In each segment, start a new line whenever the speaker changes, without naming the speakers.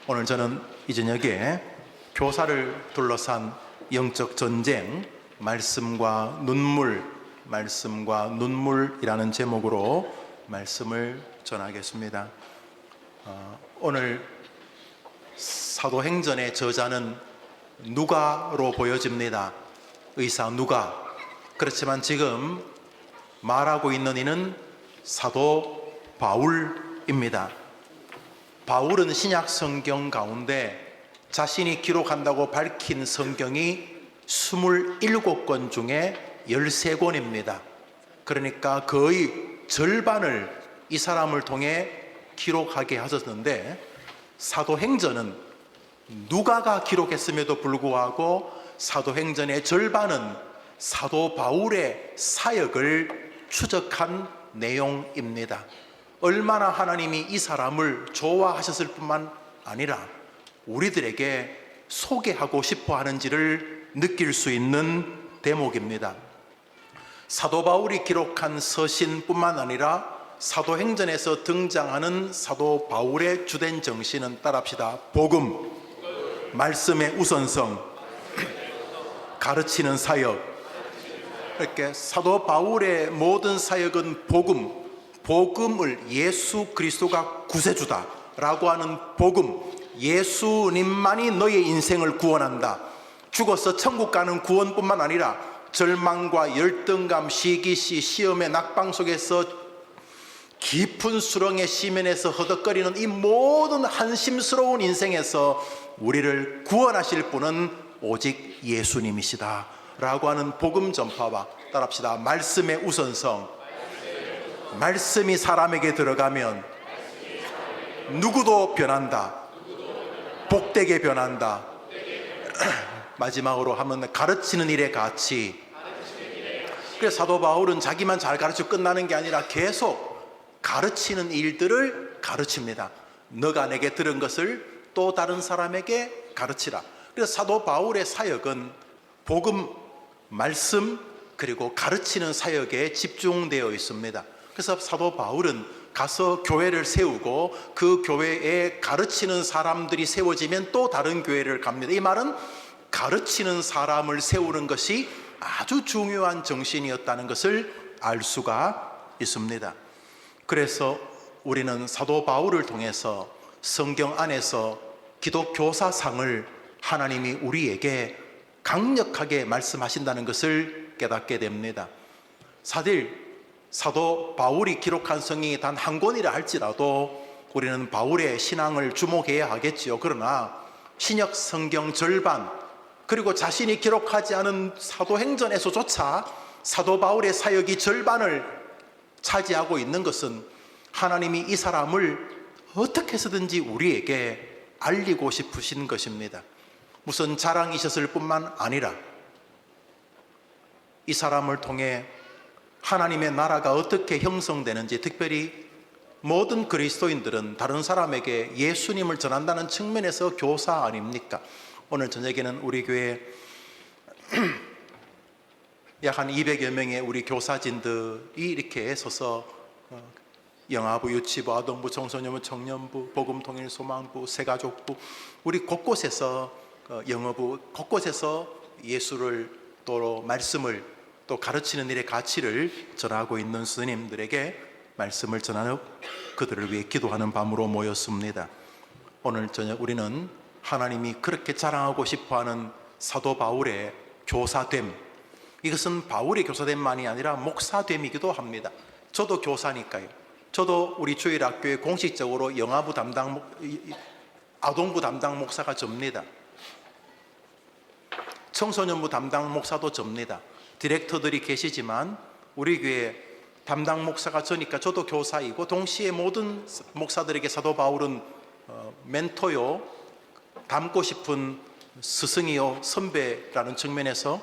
오늘 저는 이 저녁에 교사를 둘러싼 영적 전쟁, 말씀과 눈물이라는 제목으로 말씀을 전하겠습니다. 오늘 사도행전의 저자는 누가로 보여집니다. 의사 누가. 그렇지만 지금 말하고 있는 이는 사도 바울입니다. 바울은 신약 성경 가운데 자신이 기록한다고 밝힌 성경이 27권 중에 13권입니다. 그러니까 거의 절반을 이 사람을 통해 기록하게 하셨는데, 사도행전은 누가가 기록했음에도 불구하고 사도행전의 절반은 사도 바울의 사역을 추적한 내용입니다. 얼마나 하나님이 이 사람을 좋아하셨을 뿐만 아니라 우리들에게 소개하고 싶어 하는지를 느낄 수 있는 대목입니다. 사도 바울이 기록한 서신뿐만 아니라 사도행전에서 등장하는 사도 바울의 주된 정신은 따라합시다. 복음, 말씀의 우선성, 가르치는 사역. 이렇게 사도 바울의 모든 사역은 복음을 예수 그리스도가 구세주다 라고 하는 복음, 예수님만이 너의 인생을 구원한다. 죽어서 천국 가는 구원뿐만 아니라 절망과 열등감, 시기시, 시험의 낙방 속에서 깊은 수렁의 시면에서 허덕거리는 이 모든 한심스러운 인생에서 우리를 구원하실 분은 오직 예수님이시다 라고 하는 복음 전파와, 따라합시다, 말씀의 우선성. 말씀이 사람에게 들어가면 누구도 변한다. 복되게 변한다. 마지막으로 하면 가르치는 일의 가치. 그래서 사도 바울은 자기만 잘 가르치고 끝나는 게 아니라 계속 가르치는 일들을 가르칩니다. 너가 내게 들은 것을 또 다른 사람에게 가르치라. 그래서 사도 바울의 사역은 복음, 말씀, 그리고 가르치는 사역에 집중되어 있습니다. 그래서 사도 바울은 가서 교회를 세우고 그 교회에 가르치는 사람들이 세워지면 또 다른 교회를 갑니다. 이 말은 가르치는 사람을 세우는 것이 아주 중요한 정신이었다는 것을 알 수가 있습니다. 그래서 우리는 사도 바울을 통해서 성경 안에서 기독교사상을 하나님이 우리에게 강력하게 말씀하신다는 것을 깨닫게 됩니다. 사도 바울이 기록한 성경이 단 한 권이라 할지라도 우리는 바울의 신앙을 주목해야 하겠지요. 그러나 신약 성경 절반, 그리고 자신이 기록하지 않은 사도행전에서조차 사도 바울의 사역이 절반을 차지하고 있는 것은 하나님이 이 사람을 어떻게 해서든지 우리에게 알리고 싶으신 것입니다. 무슨 자랑이셨을 뿐만 아니라 이 사람을 통해 하나님의 나라가 어떻게 형성되는지, 특별히 모든 그리스도인들은 다른 사람에게 예수님을 전한다는 측면에서 교사 아닙니까? 오늘 저녁에는 우리 교회 약 한 200여 명의 우리 교사진들이 이렇게 서서 영아부, 유치부, 아동부, 청소년부, 청년부, 복음통일, 소망부, 새가족부, 우리 곳곳에서 영어부, 곳곳에서 예수를 또 말씀을 또 가르치는 일의 가치를 전하고 있는 스님들에게 말씀을 전하는, 그들을 위해 기도하는 밤으로 모였습니다. 오늘 저녁 우리는 하나님이 그렇게 자랑하고 싶어하는 사도 바울의 교사됨, 이것은 바울의 교사됨만이 아니라 목사됨이기도 합니다. 저도 교사니까요. 저도 우리 주일학교에 공식적으로 영아부 담당, 아동부 담당 목사가 접니다. 청소년부 담당 목사도 접니다. 디렉터들이 계시지만 우리 교회 담당 목사가 저니까 저도 교사이고, 동시에 모든 목사들에게 사도 바울은 멘토요, 닮고 싶은 스승이요, 선배라는 측면에서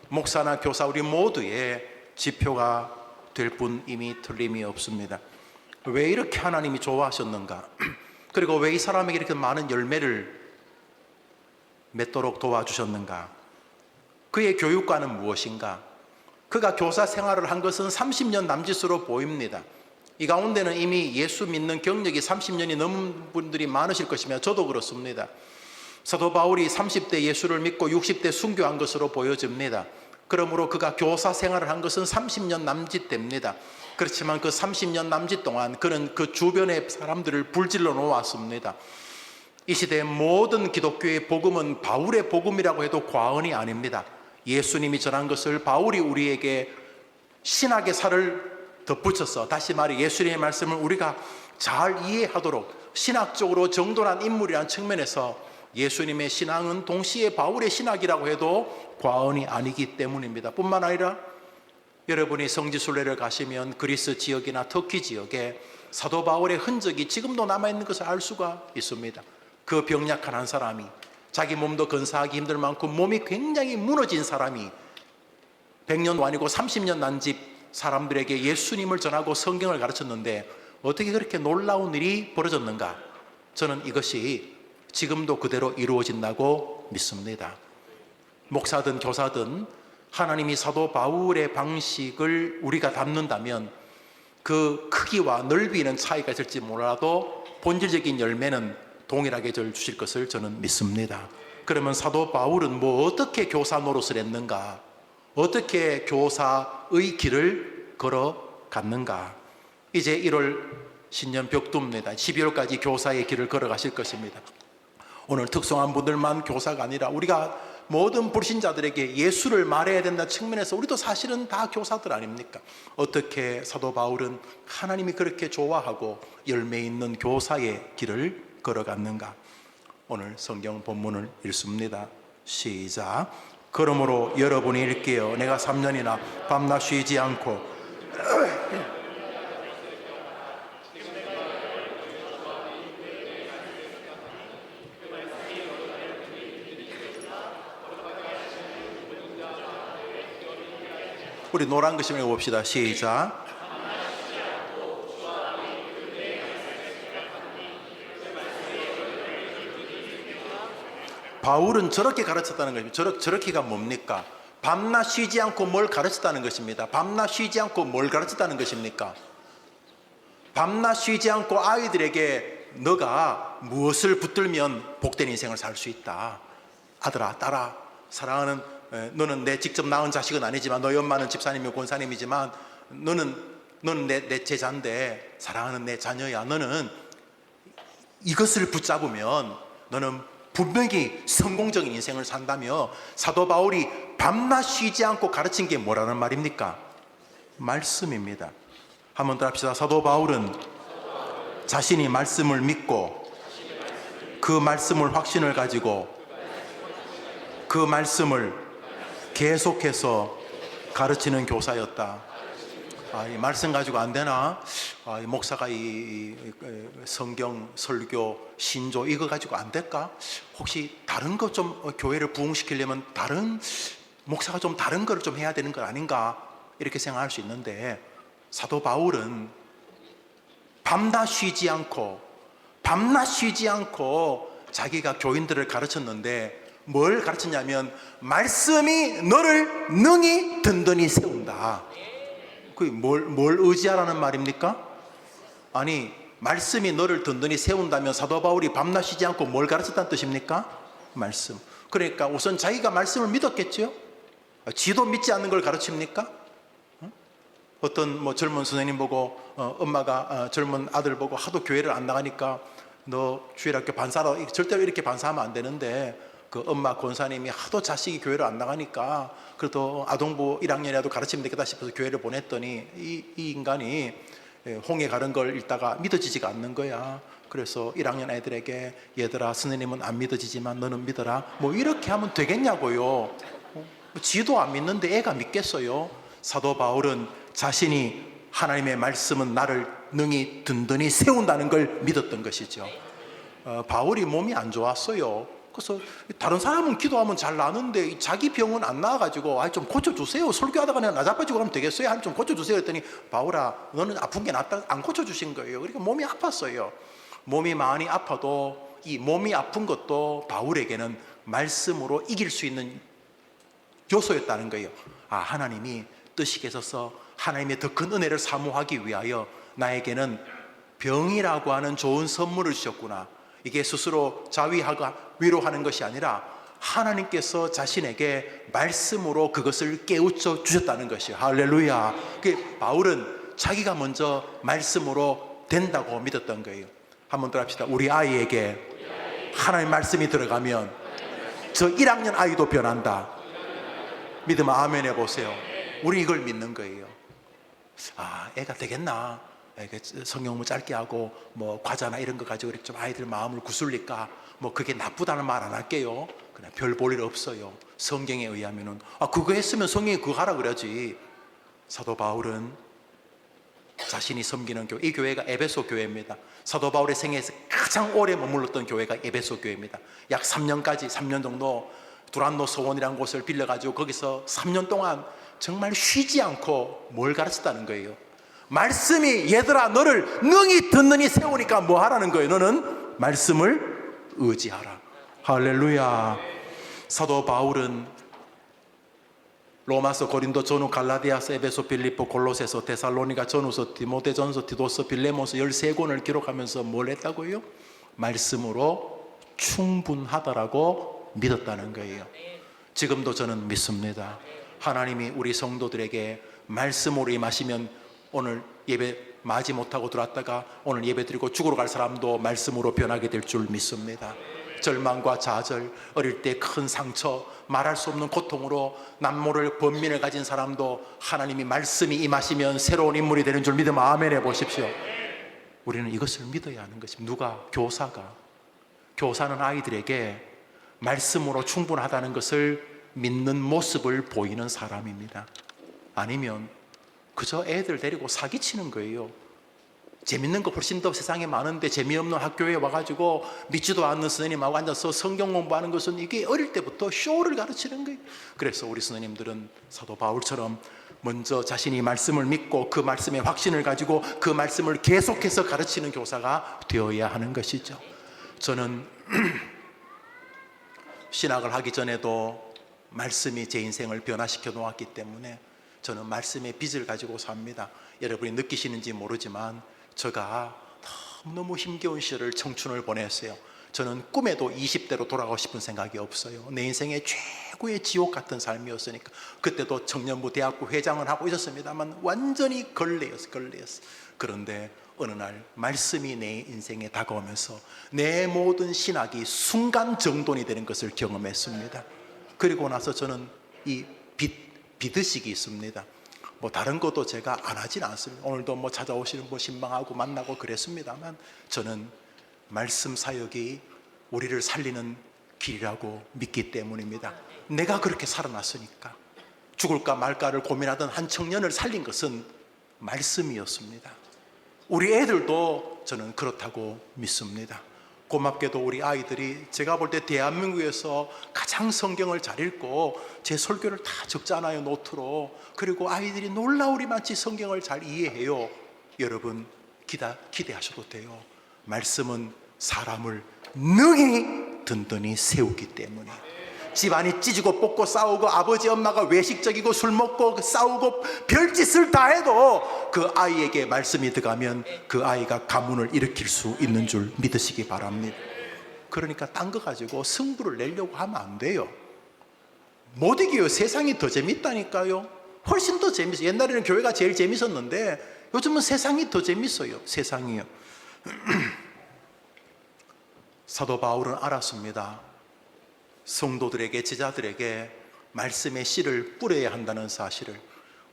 목사나 교사 우리 모두의 지표가 될 뿐임이 틀림이 없습니다. 왜 이렇게 하나님이 좋아하셨는가? 그리고 왜 이 사람에게 이렇게 많은 열매를 맺도록 도와주셨는가? 그의 교육과는 무엇인가? 그가 교사 생활을 한 것은 30년 남짓으로 보입니다. 이 가운데는 이미 예수 믿는 경력이 30년이 넘은 분들이 많으실 것이며 저도 그렇습니다. 사도 바울이 30대 예수를 믿고 60대 순교한 것으로 보여집니다. 그러므로 그가 교사 생활을 한 것은 30년 남짓 됩니다. 그렇지만 그 30년 남짓 동안 그는 그 주변의 사람들을 불질러 놓았습니다. 이 시대의 모든 기독교의 복음은 바울의 복음이라고 해도 과언이 아닙니다. 예수님이 전한 것을 바울이 우리에게 신학의 살을 덧붙여서, 다시 말해 예수님의 말씀을 우리가 잘 이해하도록 신학적으로 정돈한 인물이라는 측면에서 예수님의 신앙은 동시에 바울의 신학이라고 해도 과언이 아니기 때문입니다. 뿐만 아니라 여러분이 성지순례를 가시면 그리스 지역이나 터키 지역에 사도 바울의 흔적이 지금도 남아있는 것을 알 수가 있습니다. 그 병약한 한 사람이, 자기 몸도 건사하기 힘들 만큼 몸이 굉장히 무너진 사람이 100년도 아니고 30년 난 집 사람들에게 예수님을 전하고 성경을 가르쳤는데 어떻게 그렇게 놀라운 일이 벌어졌는가? 저는 이것이 지금도 그대로 이루어진다고 믿습니다. 목사든 교사든 하나님이 사도 바울의 방식을 우리가 담는다면 그 크기와 넓이는 차이가 있을지 몰라도 본질적인 열매는 동일하게 주실 것을 저는 믿습니다. 그러면 사도 바울은 어떻게 교사 노릇을 했는가? 어떻게 교사의 길을 걸어갔는가? 이제 1월 신년 벽두입니다. 12월까지 교사의 길을 걸어가실 것입니다. 오늘 특성한 분들만 교사가 아니라 우리가 모든 불신자들에게 예수를 말해야 된다는 측면에서 우리도 사실은 다 교사들 아닙니까? 어떻게 사도 바울은 하나님이 그렇게 좋아하고 열매 있는 교사의 길을 걸어갔는가? 오늘 성경 본문을 읽습니다. 시작. 그러므로 여러분이 읽게요. 내가 3년이나 밤낮 쉬지 않고 우리 노란 글씨 읽어봅시다. 시작. 바울은 저렇게 가르쳤다는 것입니다. 저렇게가 뭡니까? 밤낮 쉬지 않고 뭘 가르쳤다는 것입니다. 밤낮 쉬지 않고 뭘 가르쳤다는 것입니까? 밤낮 쉬지 않고 아이들에게 너가 무엇을 붙들면 복된 인생을 살 수 있다. 아들아, 딸아, 사랑하는 너는 내 직접 낳은 자식은 아니지만 너희 엄마는 집사님이고 권사님이지만 너는 내 제자인데 사랑하는 내 자녀야. 너는 이것을 붙잡으면 너는 분명히 성공적인 인생을 산다며 사도 바울이 밤낮 쉬지 않고 가르친 게 뭐라는 말입니까? 말씀입니다. 한 번 더 합시다. 사도 바울은 자신이 말씀을 믿고 그 말씀을 확신을 가지고 그 말씀을 계속해서 가르치는 교사였다. 이 말씀 가지고 안 되나? 이 목사가 이 성경, 설교, 신조 이거 가지고 안 될까? 혹시 다른 것 좀 교회를 부흥시키려면 다른 목사가 좀 다른 걸 좀 해야 되는 거 아닌가? 이렇게 생각할 수 있는데 사도 바울은 밤낮 쉬지 않고 자기가 교인들을 가르쳤는데 뭘 가르쳤냐면 말씀이 너를 능히 든든히 세운다. 뭘 의지하라는 말입니까? 아니, 말씀이 너를 든든히 세운다면 사도 바울이 밤낮 쉬지 않고 뭘 가르쳤다는 뜻입니까? 말씀. 그러니까 우선 자기가 말씀을 믿었겠죠? 지도 믿지 않는 걸 가르칩니까? 어떤 젊은 선생님 보고 엄마가 젊은 아들 보고 하도 교회를 안 나가니까 너 주일학교 반사라, 절대로 이렇게 반사하면 안 되는데 그 엄마 권사님이 하도 자식이 교회를 안 나가니까 그래도 아동부 1학년이라도 가르치면 되겠다 싶어서 교회를 보냈더니 이 인간이 홍해 가는 걸 읽다가 믿어지지가 않는 거야. 그래서 1학년 애들에게 얘들아, 선생님은 안 믿어지지만 너는 믿어라, 이렇게 하면 되겠냐고요. 지도 안 믿는데 애가 믿겠어요? 사도 바울은 자신이 하나님의 말씀은 나를 능히 든든히 세운다는 걸 믿었던 것이죠. 바울이 몸이 안 좋았어요. 그래서 다른 사람은 기도하면 잘 나는데 자기 병은 안 나와가지고 좀 고쳐주세요. 설교하다가 내가 나자빠지고 그러면 되겠어요? 좀 고쳐주세요. 그랬더니 바울아, 너는 아픈 게 낫다, 안 고쳐주신 거예요. 그러니까 몸이 아팠어요. 몸이 많이 아파도 이 몸이 아픈 것도 바울에게는 말씀으로 이길 수 있는 요소였다는 거예요. 하나님이 뜻이 계셔서 하나님의 더 큰 은혜를 사모하기 위하여 나에게는 병이라고 하는 좋은 선물을 주셨구나. 이게 스스로 자위하고 위로하는 것이 아니라 하나님께서 자신에게 말씀으로 그것을 깨우쳐 주셨다는 것이요. 할렐루야. 바울은 자기가 먼저 말씀으로 된다고 믿었던 거예요. 한번 더 합시다. 우리 아이에게 하나님 말씀이 들어가면 저 1학년 아이도 변한다. 믿으면 아멘 해보세요. 우리 이걸 믿는 거예요. 애가 되겠나? 성경 짧게 하고 과자나 이런 거 가지고 좀 아이들 마음을 구슬릴까? 그게 나쁘다는 말 안 할게요. 그냥 별 볼 일 없어요. 성경에 의하면은 그거 했으면 성경이 그거 하라 그러지. 사도 바울은 자신이 섬기는 교회, 이 교회가 에베소 교회입니다. 사도 바울의 생애에서 가장 오래 머물렀던 교회가 에베소 교회입니다. 약 3년 정도 두란노 소원이라는 곳을 빌려가지고 거기서 3년 동안 정말 쉬지 않고 뭘 가르쳤다는 거예요. 말씀이 얘들아 너를 능히 듣느니 세우니까 뭐 하라는 거예요. 너는 말씀을 의지하라. 할렐루야. 사도 바울은 로마서, 고린도, 전후, 갈라디아서, 에베소, 빌립보, 골로새서, 데살로니가, 전후서, 디모데전서, 디도서, 빌레몬서 13권을 기록하면서 뭘 했다고요? 말씀으로 충분하다라고 믿었다는 거예요. 지금도 저는 믿습니다. 하나님이 우리 성도들에게 말씀으로 임하시면 오늘 예배 맞이 못하고 들어왔다가 오늘 예배 드리고 죽으러 갈 사람도 말씀으로 변하게 될 줄 믿습니다. 절망과 좌절, 어릴 때 큰 상처, 말할 수 없는 고통으로 남모를 번민을 가진 사람도 하나님이 말씀이 임하시면 새로운 인물이 되는 줄 믿으면 아멘 해보십시오. 우리는 이것을 믿어야 하는 것입니다. 누가? 교사는 아이들에게 말씀으로 충분하다는 것을 믿는 모습을 보이는 사람입니다. 아니면 그저 애들 데리고 사기치는 거예요. 재밌는 거 훨씬 더 세상에 많은데 재미없는 학교에 와가지고 믿지도 않는 선생님하고 앉아서 성경 공부하는 것은 이게 어릴 때부터 쇼를 가르치는 거예요. 그래서 우리 선생님들은 사도 바울처럼 먼저 자신이 말씀을 믿고 그 말씀에 확신을 가지고 그 말씀을 계속해서 가르치는 교사가 되어야 하는 것이죠. 저는 신학을 하기 전에도 말씀이 제 인생을 변화시켜 놓았기 때문에 저는 말씀의 빚을 가지고 삽니다. 여러분이 느끼시는지 모르지만 제가 너무 힘겨운 시절을 청춘을 보냈어요. 저는 꿈에도 20대로 돌아가고 싶은 생각이 없어요. 내 인생의 최고의 지옥 같은 삶이었으니까. 그때도 청년부 대학부 회장을 하고 있었습니다만 완전히 걸레였어. 그런데 어느 날 말씀이 내 인생에 다가오면서 내 모든 신학이 순간 정돈이 되는 것을 경험했습니다. 그리고 나서 저는 이 빚의식이 있습니다. 다른 것도 제가 안 하진 않습니다. 오늘도 찾아오시는 분 신방하고 만나고 그랬습니다만 저는 말씀 사역이 우리를 살리는 길이라고 믿기 때문입니다. 내가 그렇게 살아났으니까. 죽을까 말까를 고민하던 한 청년을 살린 것은 말씀이었습니다. 우리 애들도 저는 그렇다고 믿습니다. 고맙게도 우리 아이들이 제가 볼 때 대한민국에서 가장 성경을 잘 읽고 제 설교를 다 적잖아요, 노트로. 그리고 아이들이 놀라우리만치 성경을 잘 이해해요. 여러분 기대하셔도 돼요. 말씀은 사람을 능히 든든히 세우기 때문에. 집안이 찢고 뽑고 싸우고 아버지 엄마가 외식적이고 술 먹고 싸우고 별짓을 다 해도 그 아이에게 말씀이 들어가면 그 아이가 가문을 일으킬 수 있는 줄 믿으시기 바랍니다. 그러니까 딴 거 가지고 승부를 내려고 하면 안 돼요. 못 이겨요. 세상이 더 재밌다니까요. 훨씬 더 재밌어요. 옛날에는 교회가 제일 재밌었는데 요즘은 세상이 더 재밌어요. 세상이요. 사도 바울은 알았습니다. 성도들에게, 제자들에게 말씀의 씨를 뿌려야 한다는 사실을.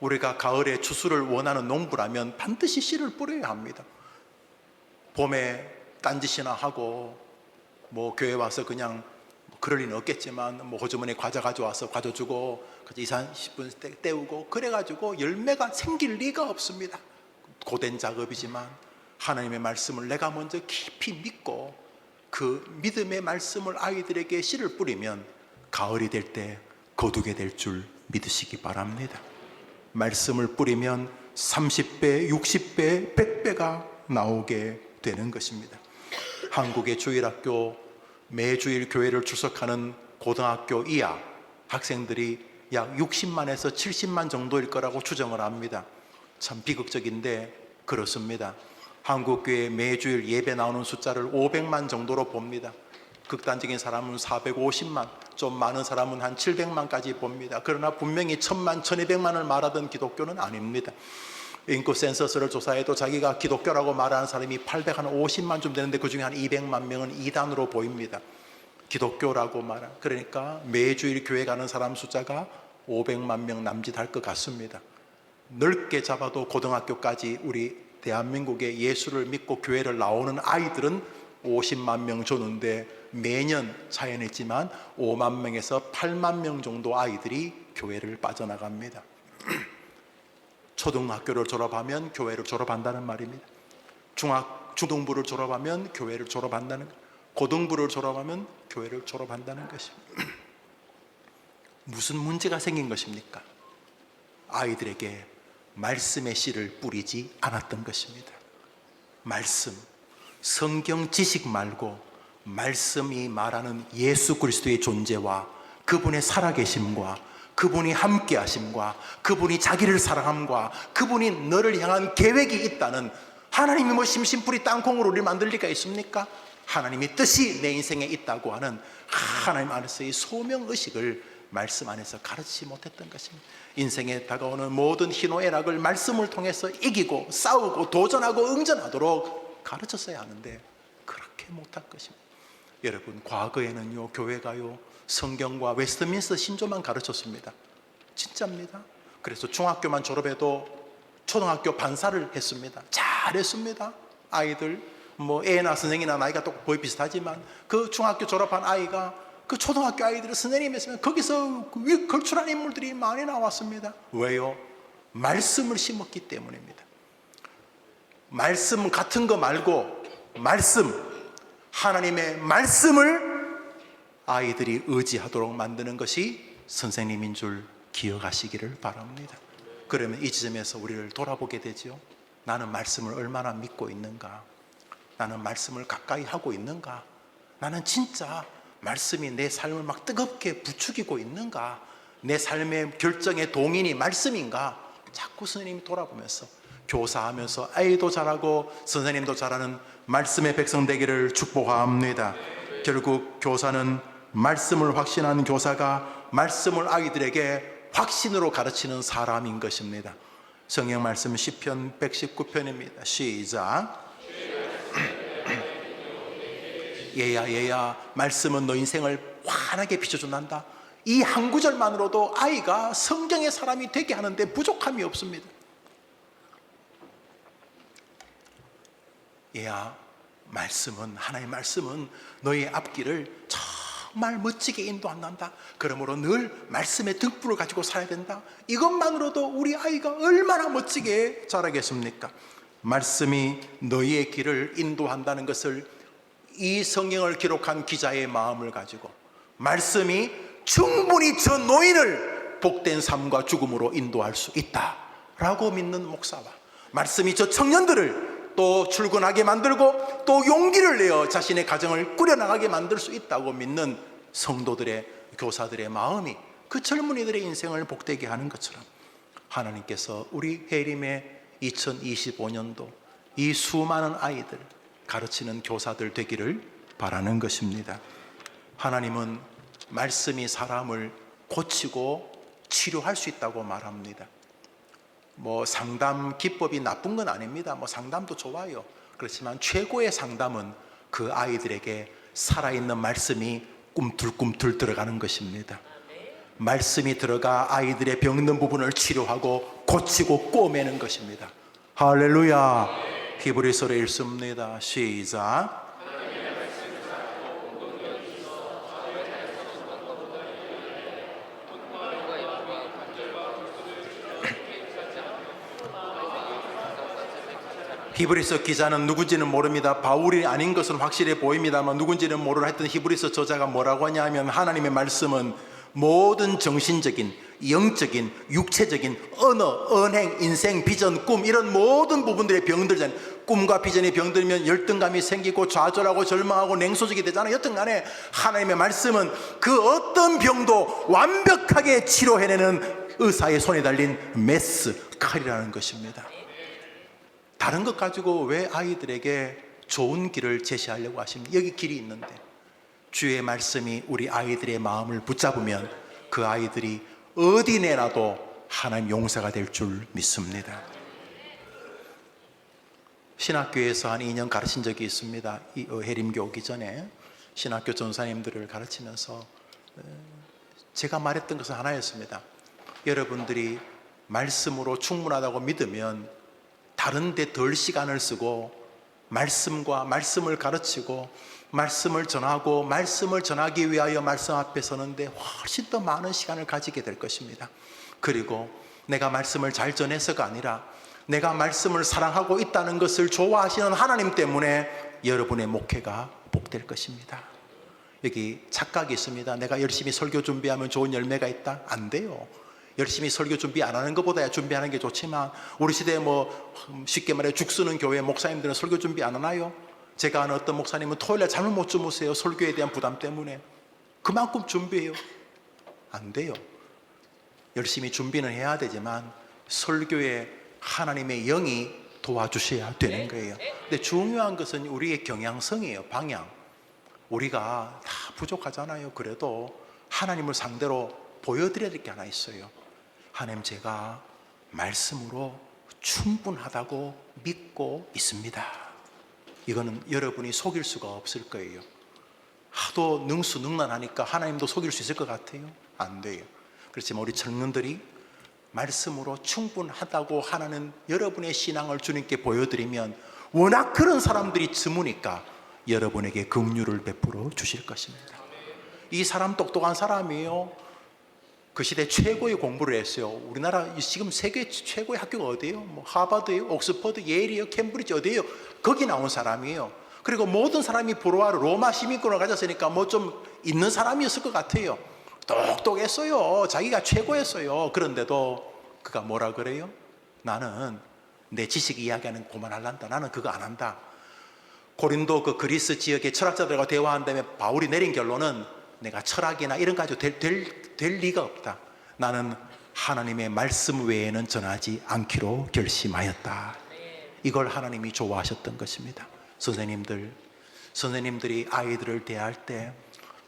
우리가 가을에 추수를 원하는 농부라면 반드시 씨를 뿌려야 합니다. 봄에 딴짓이나 하고 교회 와서 그냥 그럴 리는 없겠지만 호주머니 과자 가져와서 과자 주고 20-30분 때우고 그래가지고 열매가 생길 리가 없습니다. 고된 작업이지만 하나님의 말씀을 내가 먼저 깊이 믿고 그 믿음의 말씀을 아이들에게 씨를 뿌리면 가을이 될 때 거두게 될 줄 믿으시기 바랍니다. 말씀을 뿌리면 30배, 60배, 100배가 나오게 되는 것입니다. 한국의 주일학교 매주일 교회를 출석하는 고등학교 이하 학생들이 약 60만에서 70만 정도일 거라고 추정을 합니다. 참 비극적인데 그렇습니다. 한국교회 매주일 예배 나오는 숫자를 500만 정도로 봅니다. 극단적인 사람은 450만, 좀 많은 사람은 한 700만까지 봅니다. 그러나 분명히 1000만, 1200만을 말하던 기독교는 아닙니다. 인구 센서스를 조사해도 자기가 기독교라고 말하는 사람이 850만 좀 되는데 그 중에 한 200만 명은 이단으로 보입니다. 기독교라고 말한, 그러니까 매주일 교회 가는 사람 숫자가 500만 명 남짓할 것 같습니다. 넓게 잡아도 고등학교까지 우리 대한민국에 예수를 믿고 교회를 나오는 아이들은 50만 명 주는데 매년 차이냈지만 5만 명에서 8만 명 정도 아이들이 교회를 빠져나갑니다. 초등학교를 졸업하면 교회를 졸업한다는 말입니다. 중등부를 졸업하면 교회를 졸업한다는 것, 고등부를 졸업하면 교회를 졸업한다는 것입니다. 무슨 문제가 생긴 것입니까? 아이들에게 말씀의 씨를 뿌리지 않았던 것입니다. 말씀, 성경 지식 말고 말씀이 말하는 예수 그리스도의 존재와 그분의 살아계심과 그분이 함께 하심과 그분이 자기를 사랑함과 그분이 너를 향한 계획이 있다는, 하나님이 뭐 심심풀이 땅콩으로 우리를 만들 리가 있습니까? 하나님이 뜻이 내 인생에 있다고 하는 하나님 안에서의 소명의식을 말씀 안에서 가르치지 못했던 것입니다. 인생에 다가오는 모든 희노애락을 말씀을 통해서 이기고 싸우고 도전하고 응전하도록 가르쳤어야 하는데 그렇게 못할 것입니다. 여러분, 과거에는요, 교회가요 성경과 웨스트민스터 신조만 가르쳤습니다. 진짜입니다. 그래서 중학교만 졸업해도 초등학교 반사를 했습니다. 잘했습니다. 아이들 뭐 애나 선생이나 나이가 또 거의 비슷하지만 그 중학교 졸업한 아이가 그 초등학교 아이들을 선생님이 했으면 거기서 걸출한 인물들이 많이 나왔습니다. 왜요? 말씀을 심었기 때문입니다. 말씀 같은 거 말고 하나님의 말씀을 아이들이 의지하도록 만드는 것이 선생님인 줄 기억하시기를 바랍니다. 그러면 이 지점에서 우리를 돌아보게 되죠. 나는 말씀을 얼마나 믿고 있는가? 나는 말씀을 가까이 하고 있는가? 나는 진짜 말씀이 내 삶을 막 뜨겁게 부추기고 있는가? 내 삶의 결정의 동인이 말씀인가? 자꾸 선생님이 돌아보면서 교사하면서 아이도 잘하고 선생님도 잘하는 말씀의 백성 되기를 축복합니다. 결국 교사는 말씀을 확신하는 교사가 말씀을 아이들에게 확신으로 가르치는 사람인 것입니다. 성경 말씀 시편 119편입니다. 시작. 얘야 말씀은 너 인생을 환하게 비춰준단다. 이 한 구절만으로도 아이가 성경의 사람이 되게 하는데 부족함이 없습니다. 얘야, 하나의 말씀은 너의 앞길을 정말 멋지게 인도한단다. 그러므로 늘 말씀의 등불을 가지고 살아야 된다. 이것만으로도 우리 아이가 얼마나 멋지게 자라겠습니까? 말씀이 너희의 길을 인도한다는 것을 이 성경을 기록한 기자의 마음을 가지고, 말씀이 충분히 저 노인을 복된 삶과 죽음으로 인도할 수 있다라고 믿는 목사와, 말씀이 저 청년들을 또 출근하게 만들고 또 용기를 내어 자신의 가정을 꾸려나가게 만들 수 있다고 믿는 성도들의, 교사들의 마음이 그 젊은이들의 인생을 복되게 하는 것처럼 하나님께서 우리 해림의 2025년도 이 수많은 아이들 가르치는 교사들 되기를 바라는 것입니다. 하나님은 말씀이 사람을 고치고 치료할 수 있다고 말합니다. 뭐 상담 기법이 나쁜 건 아닙니다. 뭐 상담도 좋아요. 그렇지만 최고의 상담은 그 아이들에게 살아있는 말씀이 꿈틀꿈틀 들어가는 것입니다. 말씀이 들어가 아이들의 병든 부분을 치료하고 고치고 꼬매는 것입니다. 할렐루야. 히브리서를 읽습니다. 시작. 히브리서 기자는 누군지는 모릅니다. 바울이 아닌 것은 확실해 보입니다만 누군지는 모르라 했던 히브리서 저자가 뭐라고 하냐면, 하나님의 말씀은 모든 정신적인, 영적인, 육체적인 언어, 언행, 인생, 비전, 꿈, 이런 모든 부분들의 병들잖아요. 꿈과 비전이 병들면 열등감이 생기고 좌절하고 절망하고 냉소적이 되잖아요. 여튼간에 하나님의 말씀은 그 어떤 병도 완벽하게 치료해내는 의사의 손에 달린 메스, 칼이라는 것입니다. 다른 것 가지고 왜 아이들에게 좋은 길을 제시하려고 하십니까? 여기 길이 있는데 주의 말씀이 우리 아이들의 마음을 붙잡으면 그 아이들이 어디 내놔도 하나님 용서가 될 줄 믿습니다. 신학교에서 한 2년 가르친 적이 있습니다. 해림교 오기 전에 신학교 전사님들을 가르치면서 제가 말했던 것은 하나였습니다. 여러분들이 말씀으로 충분하다고 믿으면 다른 데 덜 시간을 쓰고 말씀과 말씀을 가르치고 말씀을 전하고 말씀을 전하기 위하여 말씀 앞에 서는데 훨씬 더 많은 시간을 가지게 될 것입니다. 그리고 내가 말씀을 잘 전해서가 아니라 내가 말씀을 사랑하고 있다는 것을 좋아하시는 하나님 때문에 여러분의 목회가 복될 것입니다. 여기 착각이 있습니다. 내가 열심히 설교 준비하면 좋은 열매가 있다? 안 돼요. 열심히 설교 준비 안 하는 것보다야 준비하는 게 좋지만 우리 시대에 쉽게 말해 죽 쓰는 교회 목사님들은 설교 준비 안 하나요? 제가 아는 어떤 목사님은 토요일에 잠을 못 주무세요. 설교에 대한 부담 때문에. 그만큼 준비해요. 안 돼요. 열심히 준비는 해야 되지만 설교에 하나님의 영이 도와주셔야 되는 거예요. 근데 중요한 것은 우리의 경향성이에요. 방향. 우리가 다 부족하잖아요. 그래도 하나님을 상대로 보여드려야 될 게 하나 있어요. 하나님, 제가 말씀으로 충분하다고 믿고 있습니다. 이거는 여러분이 속일 수가 없을 거예요. 하도 능수능란하니까 하나님도 속일 수 있을 것 같아요? 안 돼요. 그렇지만 우리 청년들이 말씀으로 충분하다고 하는 여러분의 신앙을 주님께 보여드리면 워낙 그런 사람들이 드무니까 여러분에게 긍휼을 베풀어 주실 것입니다. 이 사람 똑똑한 사람이에요. 그 시대 최고의 공부를 했어요. 우리나라 지금 세계 최고의 학교가 어디예요? 하버드예요? 옥스퍼드, 예일이에요? 캠브리지 어디예요? 거기 나온 사람이에요. 그리고 모든 사람이 부러워하는 로마 시민권을 가졌으니까 좀 있는 사람이었을 것 같아요. 똑똑했어요. 자기가 최고였어요. 그런데도 그가 뭐라 그래요? 나는 내 지식 이야기하는 그만할란다. 나는 그거 안 한다. 고린도 그 그리스 지역의 철학자들과 대화한 다음에 바울이 내린 결론은 내가 철학이나 이런 거 가지고 될 리가 없다. 나는 하나님의 말씀 외에는 전하지 않기로 결심하였다. 이걸 하나님이 좋아하셨던 것입니다. 선생님들이 아이들을 대할 때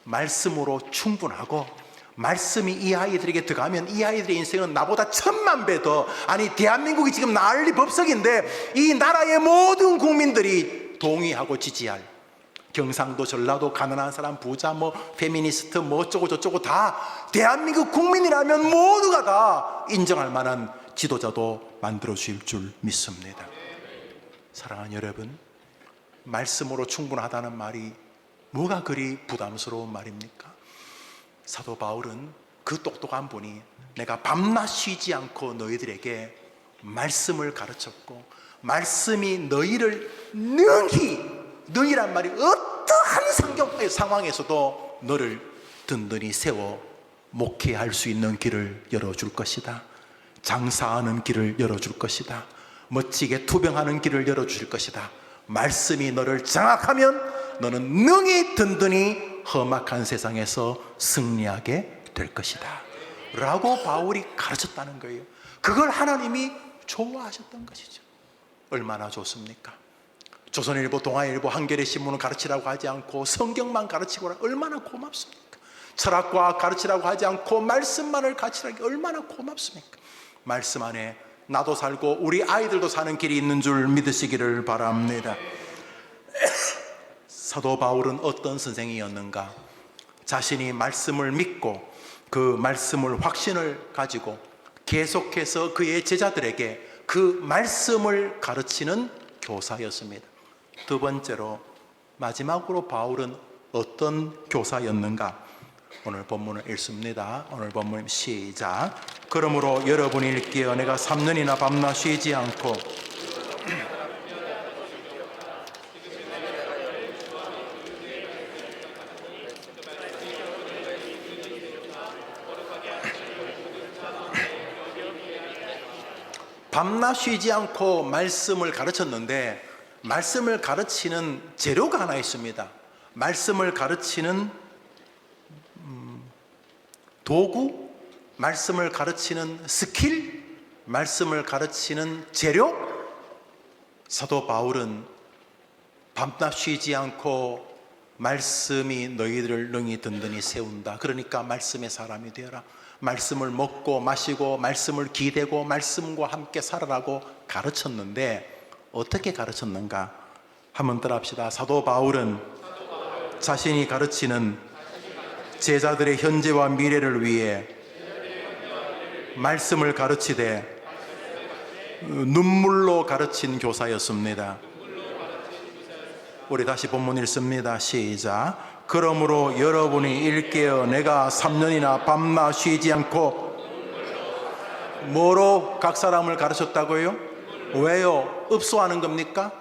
말씀으로 충분하고 말씀이 이 아이들에게 들어가면 이 아이들의 인생은 나보다 1000만 배 더, 아니 대한민국이 지금 난리 법석인데 이 나라의 모든 국민들이 동의하고 지지할, 경상도 전라도 가난한 사람 부자 페미니스트 어쩌고 저쩌고 다 대한민국 국민이라면 모두가 다 인정할 만한 지도자도 만들어 주실 줄 믿습니다. 사랑하는 여러분, 말씀으로 충분하다는 말이 뭐가 그리 부담스러운 말입니까? 사도 바울은 그 똑똑한 분이 내가 밤낮 쉬지 않고 너희들에게 말씀을 가르쳤고 말씀이 너희를 너희란 말이 어떠한 상황에서도 너를 든든히 세워 목회할 수 있는 길을 열어줄 것이다. 장사하는 길을 열어줄 것이다. 멋지게 투병하는 길을 열어줄 것이다. 말씀이 너를 장악하면 너는 능히 든든히 험악한 세상에서 승리하게 될 것이다 라고 바울이 가르쳤다는 거예요. 그걸 하나님이 좋아하셨던 것이죠. 얼마나 좋습니까? 조선일보, 동아일보, 한겨레 신문을 가르치라고 하지 않고 성경만 가르치고 얼마나 고맙습니까? 철학과 가르치라고 하지 않고 말씀만을 가르치라기 얼마나 고맙습니까? 말씀 안에 나도 살고 우리 아이들도 사는 길이 있는 줄 믿으시기를 바랍니다. 사도 바울은 어떤 선생이었는가? 자신이 말씀을 믿고 그 말씀을 확신을 가지고 계속해서 그의 제자들에게 그 말씀을 가르치는 교사였습니다. 두 번째로, 마지막으로 바울은 어떤 교사였는가? 오늘 본문을 읽습니다. 오늘 본문 시작. 그러므로 여러분이 읽기에 내가 3년이나 밤낮 쉬지 않고 밤낮 쉬지 않고 말씀을 가르쳤는데 말씀을 가르치는 재료가 하나 있습니다. 말씀을 가르치는 도구, 말씀을 가르치는 스킬, 말씀을 가르치는 재료, 사도 바울은 밤낮 쉬지 않고 말씀이 너희들을 능히 든든히 세운다. 그러니까 말씀의 사람이 되어라. 말씀을 먹고 마시고 말씀을 기대고 말씀과 함께 살아라고 가르쳤는데 어떻게 가르쳤는가? 한번 따라합시다. 사도 바울은 자신이 가르치는 제자들의 현재와 미래를 위해 말씀을 가르치되 눈물로 가르친 교사였습니다. 우리 다시 본문 읽습니다. 시작. 그러므로 여러분이 일깨어 내가 3년이나 밤낮 쉬지 않고 뭐로 각 사람을 가르쳤다고요? 왜요? 읍소하는 겁니까?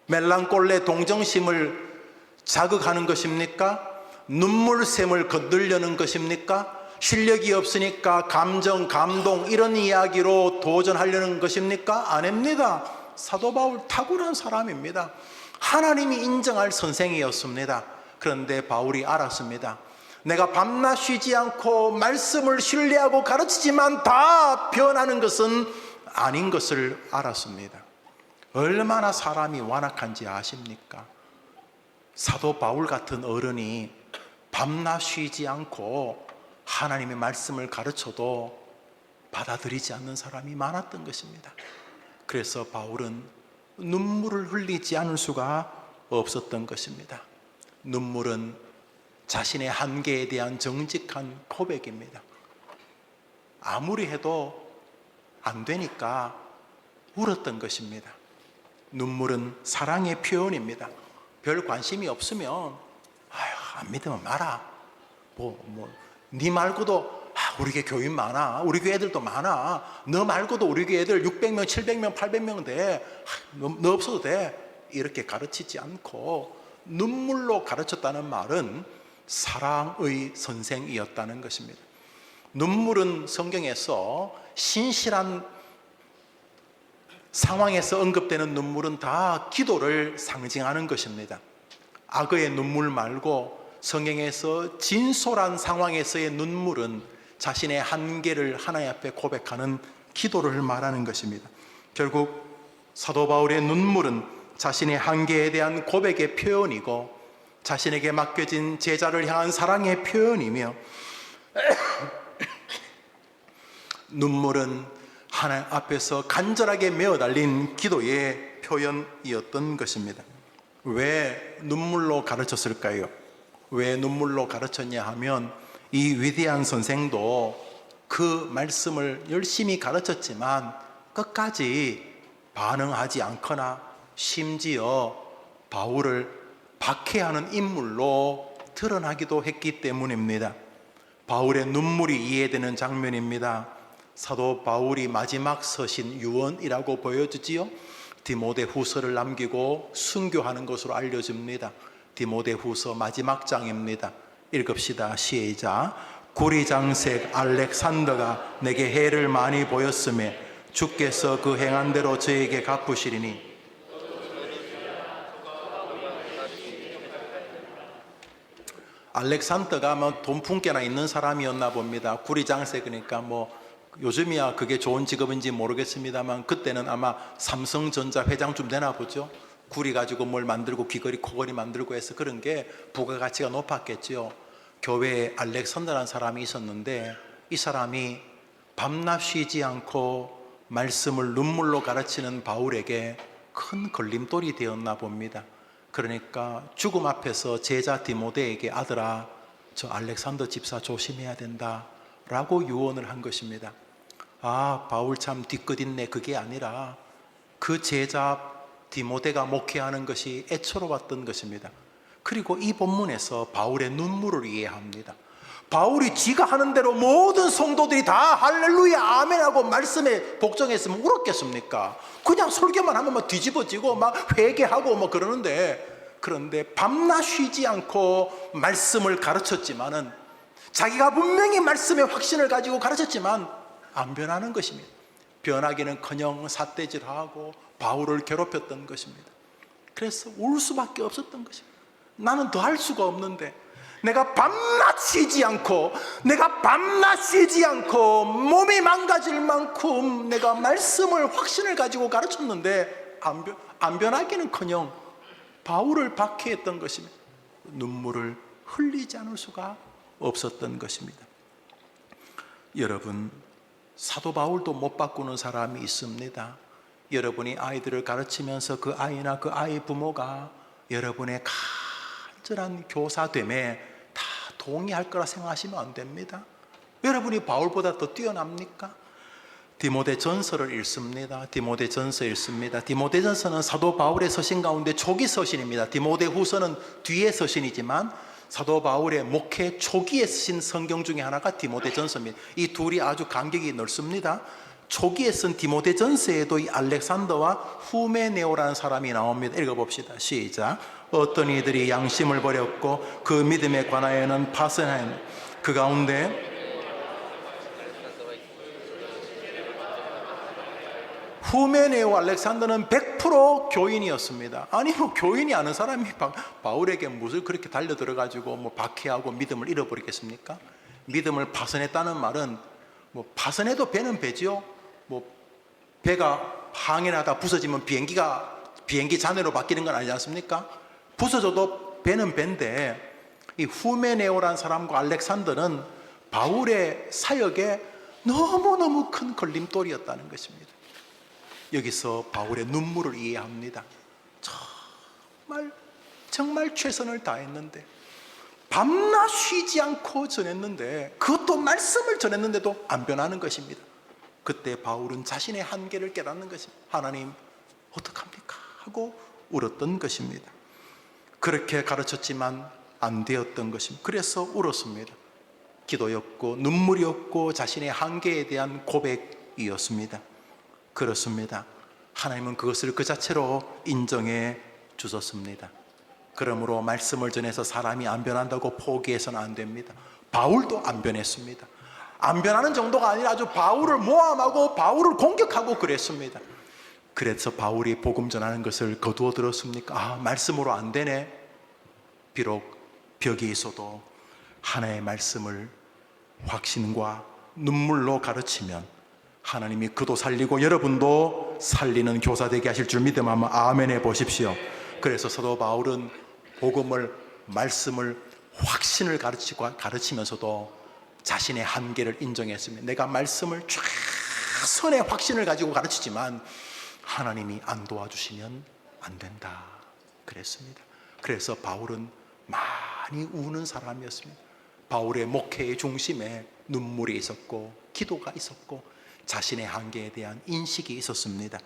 멜랑꼴레 동정심을 자극하는 것입니까? 눈물샘을 거들려는 것입니까? 실력이 없으니까 감정, 감동 이런 이야기로 도전하려는 것입니까? 아닙니다. 사도 바울 탁월한 사람입니다. 하나님이 인정할 선생이었습니다. 그런데 바울이 알았습니다. 내가 밤낮 쉬지 않고 말씀을 신뢰하고 가르치지만 다 변하는 것은 아닌 것을 알았습니다. 얼마나 사람이 완악한지 아십니까? 사도 바울 같은 어른이 밤낮 쉬지 않고 하나님의 말씀을 가르쳐도 받아들이지 않는 사람이 많았던 것입니다. 그래서 바울은 눈물을 흘리지 않을 수가 없었던 것입니다. 눈물은 자신의 한계에 대한 정직한 고백입니다. 아무리 해도 안 되니까 울었던 것입니다. 눈물은 사랑의 표현입니다. 별 관심이 없으면 아휴, 안 믿으면 마라. 네 말고도 우리 교회 교인 많아. 우리 교회 애들도 많아. 너 말고도 우리 교회 애들 600명, 700명, 800명 돼. 너 없어도 돼. 이렇게 가르치지 않고 눈물로 가르쳤다는 말은 사랑의 선생이었다는 것입니다. 눈물은 성경에서 신실한 상황에서 언급되는 눈물은 다 기도를 상징하는 것입니다. 악의 눈물 말고 성경에서 진솔한 상황에서의 눈물은 자신의 한계를 하나님 앞에 고백하는 기도를 말하는 것입니다. 결국 사도 바울의 눈물은 자신의 한계에 대한 고백의 표현이고 자신에게 맡겨진 제자를 향한 사랑의 표현이며 눈물은 하나님 앞에서 간절하게 메어달린 기도의 표현이었던 것입니다. 왜 눈물로 가르쳤을까요? 왜 눈물로 가르쳤냐 하면 이 위대한 선생도 그 말씀을 열심히 가르쳤지만 끝까지 반응하지 않거나 심지어 바울을 박해하는 인물로 드러나기도 했기 때문입니다. 바울의 눈물이 이해되는 장면입니다. 사도 바울이 마지막 서신 유언이라고 보여주지요. 디모데후서를 남기고 순교하는 것으로 알려집니다. 디모데후서 마지막 장입니다. 읽읍시다. 시작. 구리장색 알렉산더가 내게 해를 많이 보였음에 주께서 그 행한 대로 저에게 갚으시리니 알렉산더가 돈 품께나 있는 사람이었나 봅니다. 구리장색 그러니까 요즘이야 그게 좋은 직업인지 모르겠습니다만 그때는 아마 삼성전자 회장쯤 되나 보죠. 구리 가지고 뭘 만들고 귀걸이 코걸이 만들고 해서 그런 게 부가가치가 높았겠죠. 교회에 알렉산더라는 사람이 있었는데 이 사람이 밤낮 쉬지 않고 말씀을 눈물로 가르치는 바울에게 큰 걸림돌이 되었나 봅니다. 그러니까 죽음 앞에서 제자 디모데에게 아들아 저 알렉산더 집사 조심해야 된다 라고 유언을 한 것입니다. 아, 바울 참 뒤끝 있네. 그게 아니라 그 제자 디모데가 목회하는 것이 애처로웠던 것입니다. 그리고 이 본문에서 바울의 눈물을 이해합니다. 바울이 지가 하는 대로 모든 성도들이 다 할렐루야 아멘하고 말씀에 복종했으면 울었겠습니까? 그냥 설교만 하면 뒤집어지고 회개하고 그런데 밤낮 쉬지 않고 말씀을 가르쳤지만은 자기가 분명히 말씀의 확신을 가지고 가르쳤지만 안 변하는 것입니다. 변하기는커녕 삿대질하고 바울을 괴롭혔던 것입니다. 그래서 울 수밖에 없었던 것입니다. 나는 더 할 수가 없는데 내가 밤낮 쉬지 않고 몸이 망가질 만큼 내가 말씀을 확신을 가지고 가르쳤는데 안 변하기는커녕 바울을 박해했던 것입니다. 눈물을 흘리지 않을 수가 없었던 것입니다. 여러분, 사도 바울도 못 바꾸는 사람이 있습니다. 여러분이 아이들을 가르치면서 그 아이나 그 아이 부모가 여러분의 간절한 교사됨에 다 동의할 거라 생각하시면 안 됩니다. 여러분이 바울보다 더 뛰어납니까? 디모데전서를 읽습니다. 디모데전서 읽습니다. 디모데전서는 사도 바울의 서신 가운데 초기 서신입니다. 디모데후서는 뒤의 서신이지만 사도 바울의 목회 초기에 쓰신 성경 중에 하나가 디모데전서입니다. 이 둘이 아주 간격이 넓습니다. 초기에 쓴 디모데전서에도 이 알렉산더와 후메네오라는 사람이 나옵니다. 읽어봅시다. 시작. 어떤 이들이 양심을 버렸고 그 믿음에 관하여는 파선하였노. 그 가운데 후메네오 알렉산더는 100% 교인이었습니다. 아니 뭐 교인이 아는 사람이 바울에게 무슨 그렇게 달려들어가지고 뭐 박해하고 믿음을 잃어버리겠습니까? 믿음을 파선했다는 말은 뭐 파선해도 배는 배지요. 뭐 배가 항해하다 부서지면 비행기 잔해로 바뀌는 건 아니지 않습니까? 부서져도 배는 배인데 이 후메네오라는 사람과 알렉산더는 바울의 사역에 너무너무 큰 걸림돌이었다는 것입니다. 여기서 바울의 눈물을 이해합니다. 정말 최선을 다했는데 밤낮 쉬지 않고 전했는데 그것도 말씀을 전했는데도 안 변하는 것입니다. 그때 바울은 자신의 한계를 깨닫는 것입니다. 하나님 어떡합니까? 하고 울었던 것입니다. 그렇게 가르쳤지만 안 되었던 것입니다. 그래서 울었습니다. 기도였고 눈물이었고 자신의 한계에 대한 고백이었습니다. 그렇습니다. 하나님은 그것을 그 자체로 인정해 주셨습니다. 그러므로 말씀을 전해서 사람이 안 변한다고 포기해서는 안 됩니다. 바울도 안 변했습니다. 안 변하는 정도가 아니라 아주 바울을 모함하고 바울을 공격하고 그랬습니다. 그래서 바울이 복음 전하는 것을 거두어 들었습니까? 아, 말씀으로 안 되네. 비록 벽이 있어도 하나의 말씀을 확신과 눈물로 가르치면 하나님이 그도 살리고 여러분도 살리는 교사 되게 하실 줄 믿음 한번 아멘 해 보십시오. 그래서 사도 바울은 복음을, 말씀을, 확신을 가르치면서도 자신의 한계를 인정했습니다. 내가 말씀을 최선의 확신을 가지고 가르치지만 하나님이 안 도와주시면 안 된다 그랬습니다. 그래서 바울은 많이 우는 사람이었습니다. 바울의 목회의 중심에 눈물이 있었고 기도가 있었고 자신의 한계에 대한 인식이 있었습니다.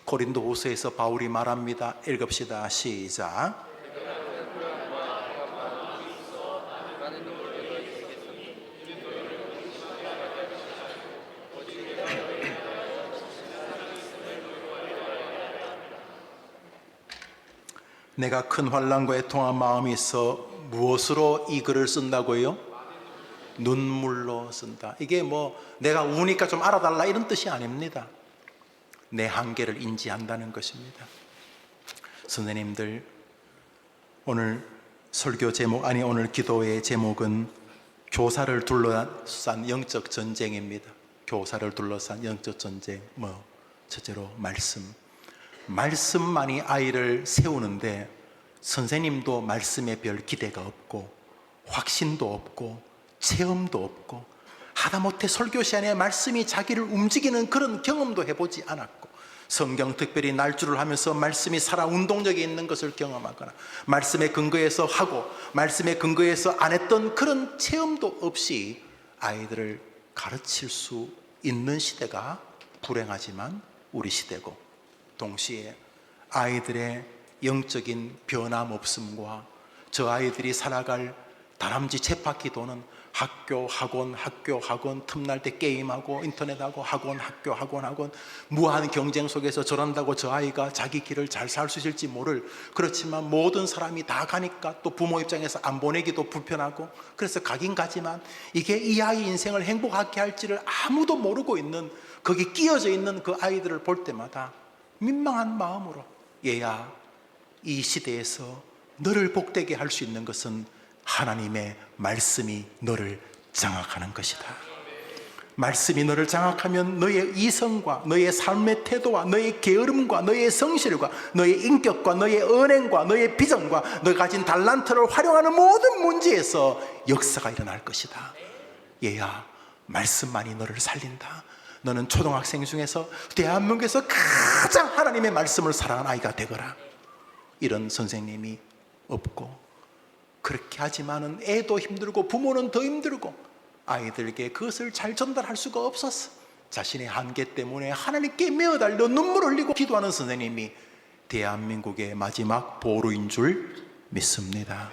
고린도후서에서 바울이 말합니다. 읽읍시다. 시작. 내가 큰 환난과 애통한 마음이 있어 무엇으로 이 글을 쓴다고요? 눈물로 쓴다. 이게 뭐 내가 우니까 좀 알아달라 이런 뜻이 아닙니다. 내 한계를 인지한다는 것입니다. 선생님들, 오늘 설교 제목 오늘 기도의 제목은 교사를 둘러싼 영적 전쟁입니다. 교사를 둘러싼 영적 전쟁. 첫째로 말씀만이 아이를 세우는데 선생님도 말씀에 별 기대가 없고 확신도 없고 체험도 없고 하다못해 설교 시간에 말씀이 자기를 움직이는 그런 경험도 해보지 않았고 성경 특별히 날주를 하면서 말씀이 살아 운동력이 있는 것을 경험하거나 말씀에 근거해서 하고 말씀에 근거해서 안 했던 그런 체험도 없이 아이들을 가르칠 수 있는 시대가 불행하지만 우리 시대고, 동시에 아이들의 영적인 변함없음과 저 아이들이 살아갈 다람쥐 쳇바퀴 도는 학교, 학원, 틈날 때 게임하고 인터넷하고 학원 무한 경쟁 속에서 저런다고 저 아이가 자기 길을 잘 살 수 있을지 모를, 그렇지만 모든 사람이 다 가니까 또 부모 입장에서 안 보내기도 불편하고 그래서 가긴 가지만 이게 이 아이 인생을 행복하게 할지를 아무도 모르고 있는, 거기 끼어져 있는 그 아이들을 볼 때마다 민망한 마음으로, 얘야, 이 시대에서 너를 복되게 할 수 있는 것은 하나님의 말씀이 너를 장악하는 것이다. 말씀이 너를 장악하면 너의 이성과 너의 삶의 태도와 너의 게으름과 너의 성실과 너의 인격과 너의 언행과 너의 비전과 너가 가진 달란트를 활용하는 모든 문제에서 역사가 일어날 것이다. 얘야, 말씀만이 너를 살린다. 너는 초등학생 중에서 대한민국에서 가장 하나님의 말씀을 사랑하는 아이가 되거라. 이런 선생님이 없고, 그렇게 하지만은 애도 힘들고 부모는 더 힘들고 아이들에게 그것을 잘 전달할 수가 없었어. 자신의 한계 때문에 하나님께 메어달려 눈물을 흘리고 기도하는 선생님이 대한민국의 마지막 보루인 줄 믿습니다.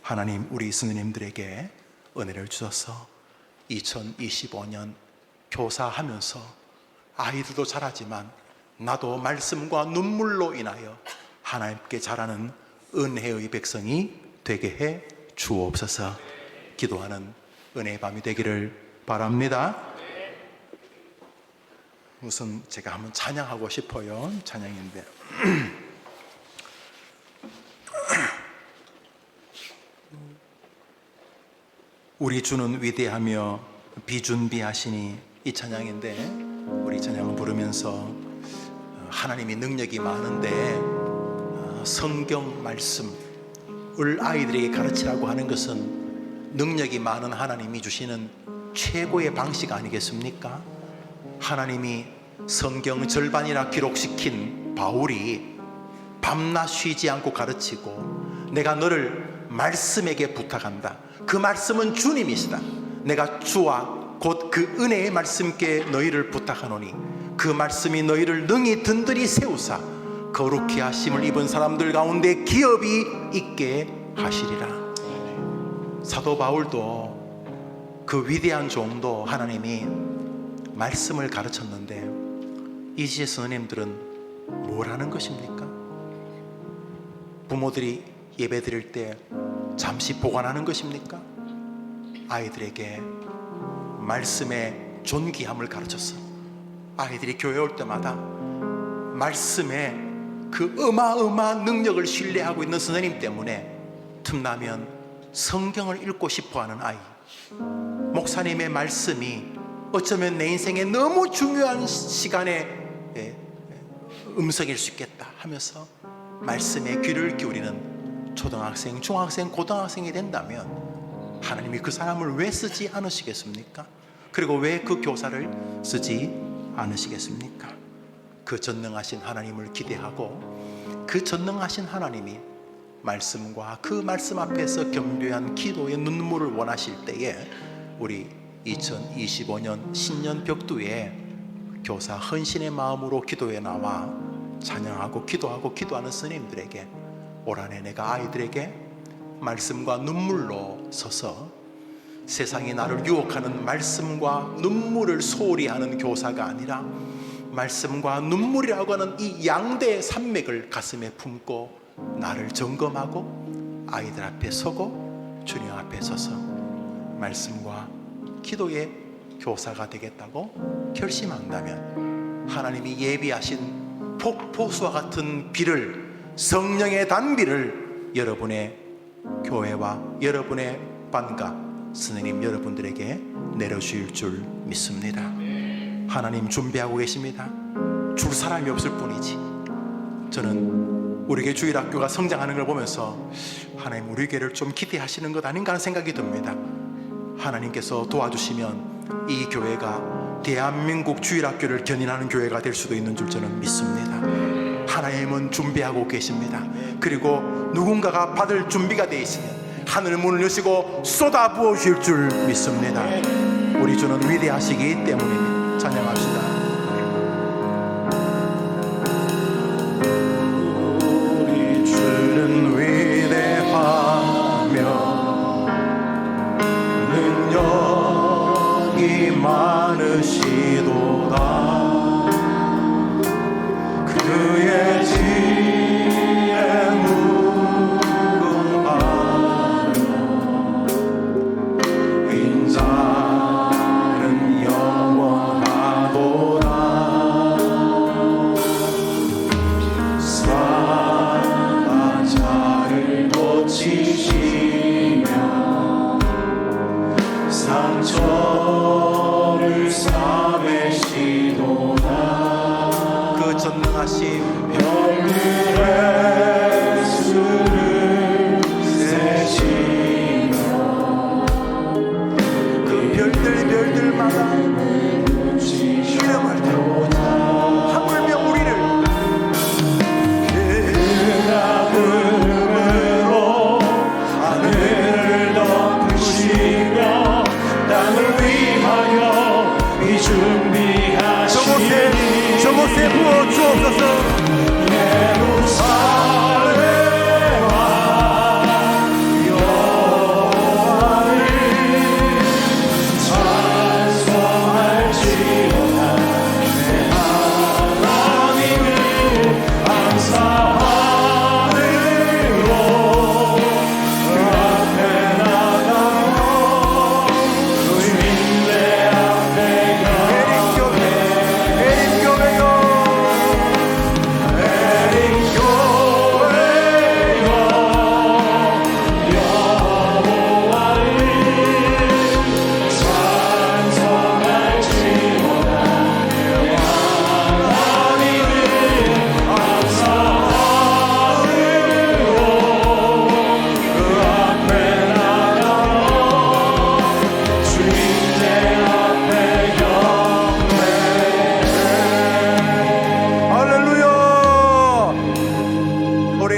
하나님, 우리 선생님들에게 은혜를 주셔서 2025년 교사하면서 아이들도 잘하지만 나도 말씀과 눈물로 인하여 하나님께 자라는 은혜의 백성이 되게 해 주옵소서. 기도하는 은혜의 밤이 되기를 바랍니다. 우선 제가 한번 찬양하고 싶어요. 찬양인데 우리 주는 위대하며 비준비하시니, 이 찬양인데 우리 찬양을 부르면서 하나님이 능력이 많은데 성경 말씀을 아이들에게 가르치라고 하는 것은 능력이 많은 하나님이 주시는 최고의 방식 아니겠습니까? 하나님이 성경 절반이나 기록시킨 바울이 밤낮 쉬지 않고 가르치고, 내가 너를 말씀에게 부탁한다. 그 말씀은 주님이시다. 내가 주와 곧 그 은혜의 말씀께 너희를 부탁하노니 그 말씀이 너희를 능히 든든히 세우사 거룩히 하심을 입은 사람들 가운데 기업이 있게 하시리라. 사도 바울도, 그 위대한 종도 하나님이 말씀을 가르쳤는데 이제 선생님들은 뭘 하는 것입니까? 부모들이 예배 드릴 때 잠시 보관하는 것입니까? 아이들에게 말씀의 존귀함을 가르쳤어. 아이들이 교회 올 때마다 말씀의 그 어마어마한 능력을 신뢰하고 있는 선생님 때문에 틈나면 성경을 읽고 싶어하는 아이, 목사님의 말씀이 어쩌면 내 인생에 너무 중요한 시간에 음성일 수 있겠다 하면서 말씀에 귀를 기울이는 초등학생, 중학생, 고등학생이 된다면 하나님이 그 사람을 왜 쓰지 않으시겠습니까? 그리고 왜 그 교사를 쓰지 않으시겠습니까? 그 전능하신 하나님을 기대하고 그 전능하신 하나님이 말씀과 그 말씀 앞에서 겸비한 기도의 눈물을 원하실 때에 우리 2025년 신년 벽두에 교사 헌신의 마음으로 기도에 나와 찬양하고 기도하는 스님들에게 올 한해 내가 아이들에게 말씀과 눈물로 서서 세상이 나를 유혹하는 말씀과 눈물을 소홀히 하는 교사가 아니라 말씀과 눈물이라고 하는 이 양대 산맥을 가슴에 품고 나를 점검하고 아이들 앞에 서고 주님 앞에 서서 말씀과 기도의 교사가 되겠다고 결심한다면 하나님이 예비하신 폭포수와 같은 비를, 성령의 단비를 여러분의 교회와 여러분의 반가 스님 여러분들에게 내려주실 줄 믿습니다. 하나님 준비하고 계십니다. 줄 사람이 없을 뿐이지. 저는 우리 교회 주일학교가 성장하는 걸 보면서 하나님 우리 교회를 좀 기대하시는 것 아닌가 하는 생각이 듭니다. 하나님께서 도와주시면 이 교회가 대한민국 주일학교를 견인하는 교회가 될 수도 있는 줄 저는 믿습니다. 하나님은 준비하고 계십니다. 그리고 누군가가 받을 준비가 되어 있으면 하늘 문을 여시고 쏟아부어 주실 줄 믿습니다. 우리 주는 위대하시기 때문입니다. 찬양합시다. 우리 주는 위대하며 능력이 많으시도다. 그의 지혜 무궁하며 인자는 영원하도다. 사자를 고치시며 상처를 전능하심
별들의 수를 세시며
그 별들마다 이름을 하물며 우리를
그름으로 하늘을 덮으시며 땅을 위하여 이 준비하시니
저곳에 부어 주옵소서.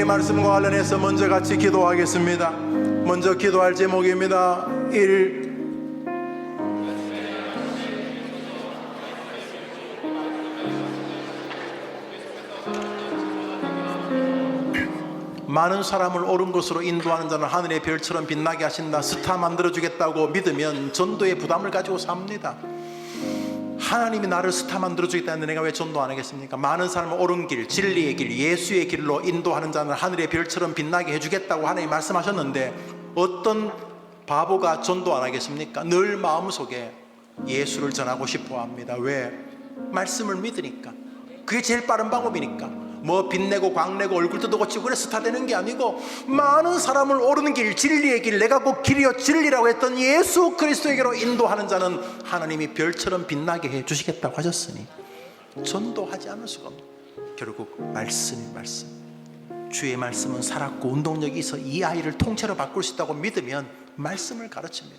말씀과 관련해서 먼저 같이 기도하겠습니다. 먼저 기도할 제목입니다. 1. 많은 사람을 옳은 곳으로 인도하는 자는 하늘의 별처럼 빛나게 하신다. 스타 만들어주겠다고 믿으면 전도의 부담을 가지고 삽니다. 하나님이 나를 스타 만들어주겠다는데 내가 왜 전도 안 하겠습니까? 많은 사람을 옳은 길, 진리의 길, 예수의 길로 인도하는 자는 하늘의 별처럼 빛나게 해주겠다고 하나님이 말씀하셨는데 어떤 바보가 전도 안 하겠습니까? 늘 마음속에 예수를 전하고 싶어 합니다. 왜? 말씀을 믿으니까. 그게 제일 빠른 방법이니까. 뭐 빛내고 광내고 얼굴 뜯어고치고 그래 스타 되는 게 아니고 많은 사람을 옳은 길, 진리의 길, 내가 곧 길이요 진리라고 했던 예수 그리스도에게로 인도하는 자는 하나님이 별처럼 빛나게 해주시겠다고 하셨으니 전도하지 않을 수가 없는, 결국 말씀이 말씀, 주의 말씀은 살았고 운동력이 있어 이 아이를 통째로 바꿀 수 있다고 믿으면 말씀을 가르칩니다.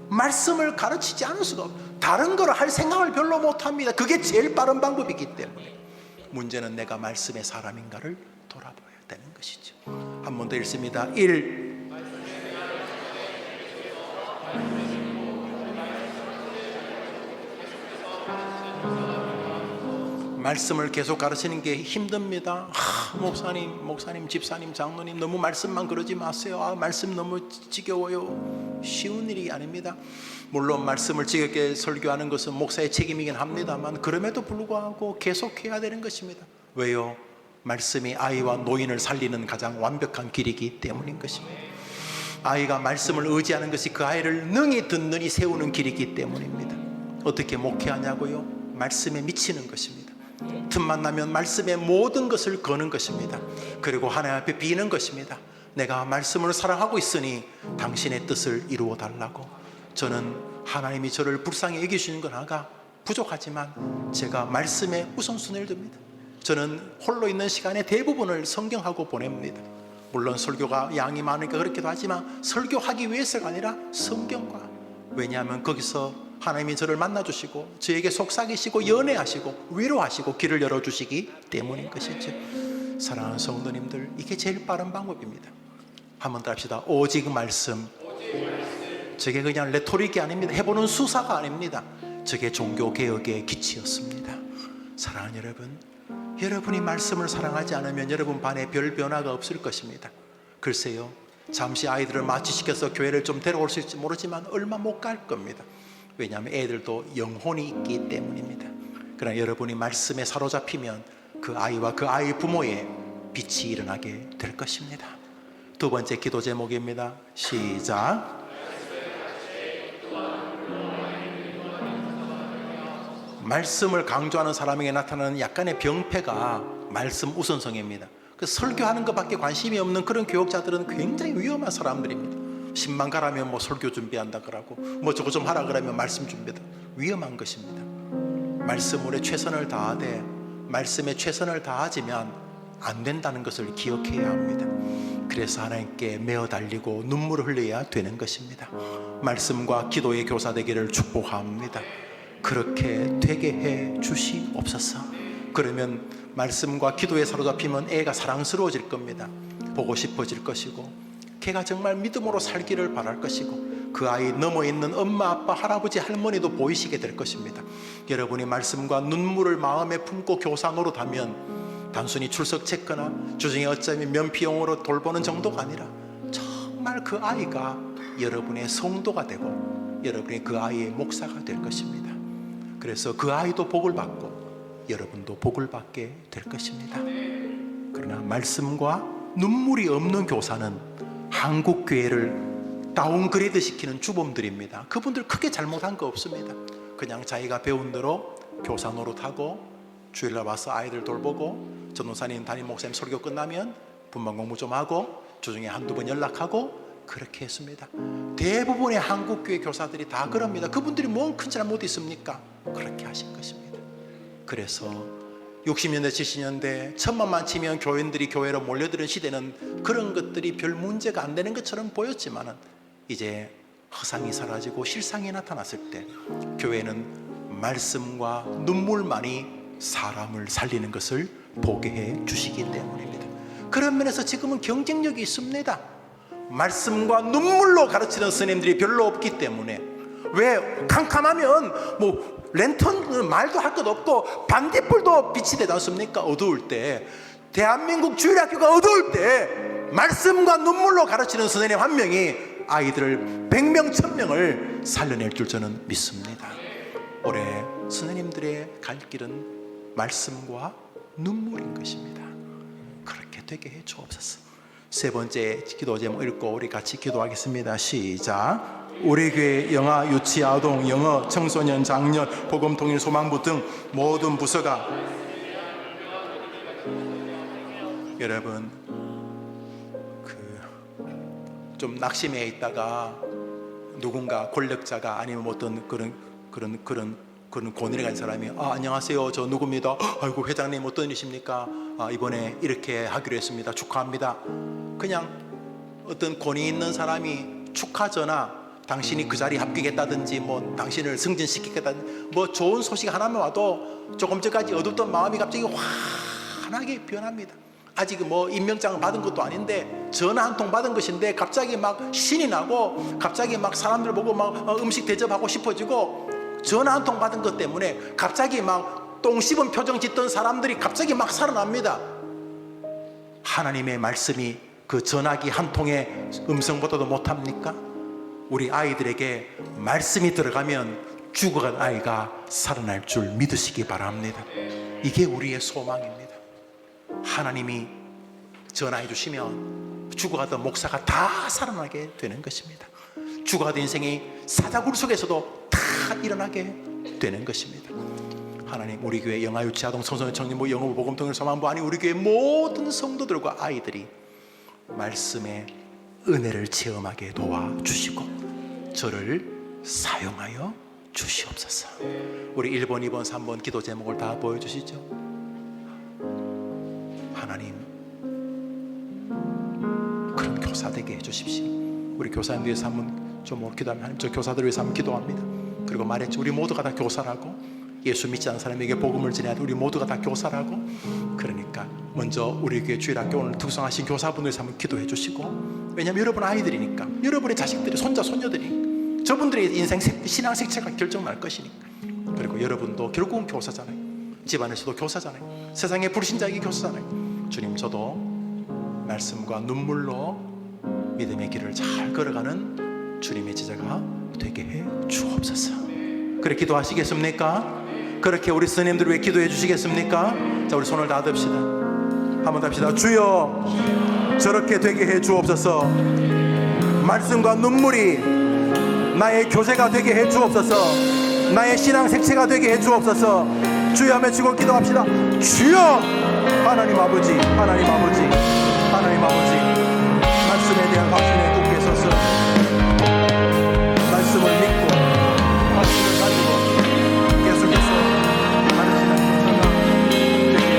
말씀을 가르치지 않을 수가 없어요. 다른 걸 할 생각을 별로 못합니다. 그게 제일 빠른 방법이기 때문에. 문제는 내가 말씀의 사람인가를 돌아봐야 되는 것이죠. 한 번 더 읽습니다. 1. 말씀을 계속 가르치는 게 힘듭니다. 목사님, 집사님, 장로님 너무 말씀만 그러지 마세요. 말씀 너무 지겨워요. 쉬운 일이 아닙니다. 물론 말씀을 지겹게 설교하는 것은 목사의 책임이긴 합니다만 그럼에도 불구하고 계속해야 되는 것입니다. 왜요? 말씀이 아이와 노인을 살리는 가장 완벽한 길이기 때문인 것입니다. 아이가 말씀을 의지하는 것이 그 아이를 능히 든든히 세우는 길이기 때문입니다. 어떻게 목회하냐고요? 말씀에 미치는 것입니다. 틈만 나면 말씀의 모든 것을 거는 것입니다. 그리고 하나님 앞에 비는 것입니다. 내가 말씀을 사랑하고 있으니 당신의 뜻을 이루어 달라고. 저는 하나님이 저를 불쌍히 여기시는 건 아가 부족하지만 제가 말씀에 우선순위를 둡니다. 저는 홀로 있는 시간의 대부분을 성경하고 보냅니다. 물론 설교가 양이 많으니까 그렇기도 하지만 설교하기 위해서가 아니라 성경과, 왜냐하면 거기서 하나님이 저를 만나주시고 저에게 속삭이시고 연애하시고 위로하시고 길을 열어주시기 때문인 것이죠. 사랑하는 성도님들, 이게 제일 빠른 방법입니다. 한번 더 합시다. 오직 말씀. 저게 그냥 레토릭이 아닙니다. 해보는 수사가 아닙니다. 저게 종교개혁의 기치였습니다. 사랑하는 여러분, 여러분이 말씀을 사랑하지 않으면 여러분 반에 별 변화가 없을 것입니다. 글쎄요, 잠시 아이들을 마취시켜서 교회를 좀 데려올 수 있을지 모르지만 얼마 못 갈 겁니다. 왜냐하면 애들도 영혼이 있기 때문입니다. 그러나 여러분이 말씀에 사로잡히면 그 아이와 그 아이 부모의 빛이 일어나게 될 것입니다. 두 번째 기도 제목입니다. 시작. 말씀을 강조하는 사람에게 나타나는 약간의 병폐가 말씀 우선성입니다. 그 설교하는 것밖에 관심이 없는 그런 교육자들은 굉장히 위험한 사람들입니다. 10만 가라면 뭐 설교 준비한다 그러고 뭐 저거 좀 하라 그러면 말씀 준비다. 위험한 것입니다. 말씀으로 최선을 다하되 말씀에 최선을 다하지만 안 된다는 것을 기억해야 합니다. 그래서 하나님께 메어 달리고 눈물을 흘려야 되는 것입니다. 말씀과 기도의 교사 되기를 축복합니다. 그렇게 되게 해 주시옵소서. 그러면 말씀과 기도에 사로잡히면 애가 사랑스러워질 겁니다. 보고 싶어질 것이고, 걔가 정말 믿음으로 살기를 바랄 것이고, 그 아이 넘어 있는 엄마, 아빠, 할아버지, 할머니도 보이시게 될 것입니다. 여러분이 말씀과 눈물을 마음에 품고 교사 노릇하면 단순히 출석 체크나 주중에 어쩌면 면피용으로 돌보는 정도가 아니라 정말 그 아이가 여러분의 성도가 되고 여러분이 그 아이의 목사가 될 것입니다. 그래서 그 아이도 복을 받고 여러분도 복을 받게 될 것입니다. 그러나 말씀과 눈물이 없는 교사는 한국 교회를 다운그레이드 시키는 주범들입니다. 그분들 크게 잘못한 거 없습니다. 그냥 자기가 배운 대로 교사 노릇하고 주일날 와서 아이들 돌보고 전도사님, 담임 목사님 설교 끝나면 분반 공부 좀 하고 주중에 한두 번 연락하고 그렇게 했습니다. 대부분의 한국교회 교사들이 다 그럽니다. 그분들이 뭔 큰 잘못 있습니까? 그렇게 하신 것입니다. 그래서 60년대 70년대 천만만 치면 교인들이 교회로 몰려드는 시대는 그런 것들이 별 문제가 안 되는 것처럼 보였지만 이제 허상이 사라지고 실상이 나타났을 때 교회는 말씀과 눈물만이 사람을 살리는 것을 보게 해 주시기 때문입니다. 그런 면에서 지금은 경쟁력이 있습니다. 말씀과 눈물로 가르치는 스님들이 별로 없기 때문에, 왜 캄캄하면 뭐 랜턴 말도 할 것 없고 반딧불도 빛이 되지 않습니까? 어두울 때, 대한민국 주일학교가 어두울 때 말씀과 눈물로 가르치는 스님 한 명이 아이들을 100명 1000명을 살려낼 줄 저는 믿습니다. 올해 스님들의 갈 길은 말씀과 눈물인 것입니다. 그렇게 되게 해 주옵소서. 세 번째 기도 제목 읽고 우리 같이 기도하겠습니다. 시작. 우리 교회 영아, 유치, 아동, 영어, 청소년, 장년, 복음, 통일, 소망부 등 모든 부서가, 여러분 좀 낙심해 있다가 누군가 권력자가 아니면 어떤 그런 권위를 가진 사람이 안녕하세요, 저 누구입니다. 아이고 회장님 어떤 일이십니까? 이번에 이렇게 하기로 했습니다. 축하합니다. 그냥 어떤 권위 있는 사람이 축하 전화, 당신이 그 자리에 합격했다든지 뭐 당신을 승진시키겠다든지 뭐 좋은 소식 하나만 와도 조금 전까지 어둡던 마음이 갑자기 환하게 변합니다. 아직 뭐 임명장을 받은 것도 아닌데 전화 한 통 받은 것인데 갑자기 막 신이 나고 갑자기 막 사람들 보고 막 음식 대접하고 싶어지고, 전화 한 통 받은 것 때문에 갑자기 막 똥 씹은 표정 짓던 사람들이 갑자기 막 살아납니다. 하나님의 말씀이 그 전화기 한 통의 음성보다도 못합니까? 우리 아이들에게 말씀이 들어가면 죽어간 아이가 살아날 줄 믿으시기 바랍니다. 이게 우리의 소망입니다. 하나님이 전화해 주시면 죽어가던 목사가 다 살아나게 되는 것입니다. 죽어가던 인생이 사자굴 속에서도 다 일어나게 되는 것입니다. 하나님, 우리 교회 영아, 유치, 아동, 청소년, 청년부, 영어부, 복음, 통일, 소망부, 아니 우리 교회 모든 성도들과 아이들이 말씀의 은혜를 체험하게 도와주시고 저를 사용하여 주시옵소서. 우리 1번, 2번, 3번 기도 제목을 다 보여주시죠. 하나님, 그런 교사 되게 해주십시오. 우리 교사님 위해서 한번 좀 기도하면, 하나님 저 교사들 위해서 한번 기도합니다. 그리고 말했죠, 우리 모두가 다 교사라고. 예수 믿지 않는 사람에게 복음을 전해야 돼. 우리 모두가 다 교사라고. 그러니까 먼저 우리 교회 주일학교 오늘 투성하신 교사분들 위해서 한번 기도해 주시고, 왜냐하면 여러분 아이들이니까, 여러분의 자식들이, 손자, 손녀들이 저분들의 인생 신앙 색채가 결정날 것이니까. 그리고 여러분도 결국은 교사잖아요. 집안에서도 교사잖아요. 세상의 불신자에게 교사잖아요. 주님, 저도 말씀과 눈물로 믿음의 길을 잘 걸어가는 주님의 제자가 되게 해 주옵소서. 그래 기도하시겠습니까? 그렇게 우리 스님들 위해 기도해 주시겠습니까? 자, 우리 손을 다 듭시다. 한번 합시다. 주여, 저렇게 되게 해 주옵소서. 말씀과 눈물이 나의 교제가 되게 해 주옵소서. 나의 신앙 색채가 되게 해 주옵소서. 주여 하며 치고 기도합시다. 주여, 하나님 아버지, 하나님 아버지, 하나님 아버지, 말씀에 대한 확신에 굳게 서서 말씀을 믿고 확신을 가지고 계속해서 가르치는 교사가 되게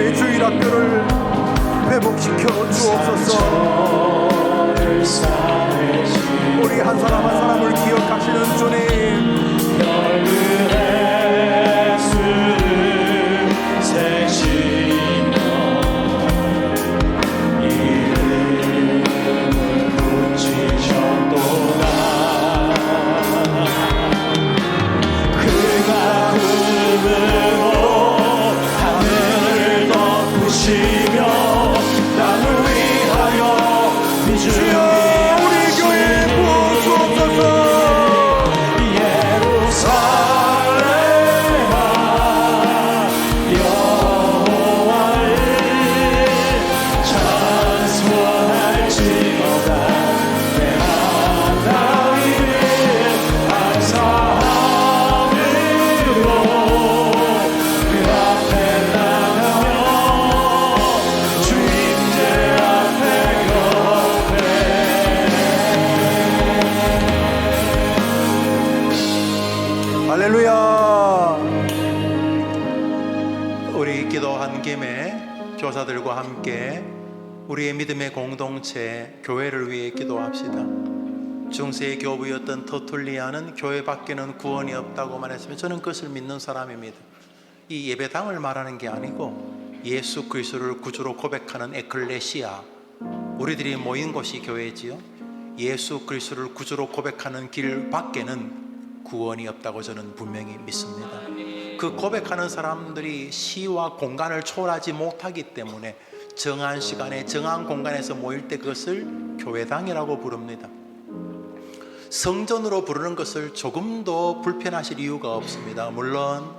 교회의 주일학교를 회복시켜 주옵소서. 우리 한 사람 한 사람을 기억하시는 주님,
열그의 수를 세시며 이름을 붙이셨도다. 그가 구름으로 하늘을 덮으시며 땅을 위하여 비추며
교사들과 함께 우리의 믿음의 공동체 교회를 위해 기도합시다. 중세의 교부였던 터툴리아는 교회 밖에는 구원이 없다고 말했으면 저는 그것을 믿는 사람입니다. 이 예배당을 말하는 게 아니고 예수 그리스도를 구주로 고백하는 에클레시아, 우리들이 모인 곳이 교회지요. 예수 그리스도를 구주로 고백하는 길 밖에는 구원이 없다고 저는 분명히 믿습니다. 그 고백하는 사람들이 시와 공간을 초월하지 못하기 때문에 정한 시간에 정한 공간에서 모일 때 그것을 교회당이라고 부릅니다. 성전으로 부르는 것을 조금도 불편하실 이유가 없습니다. 물론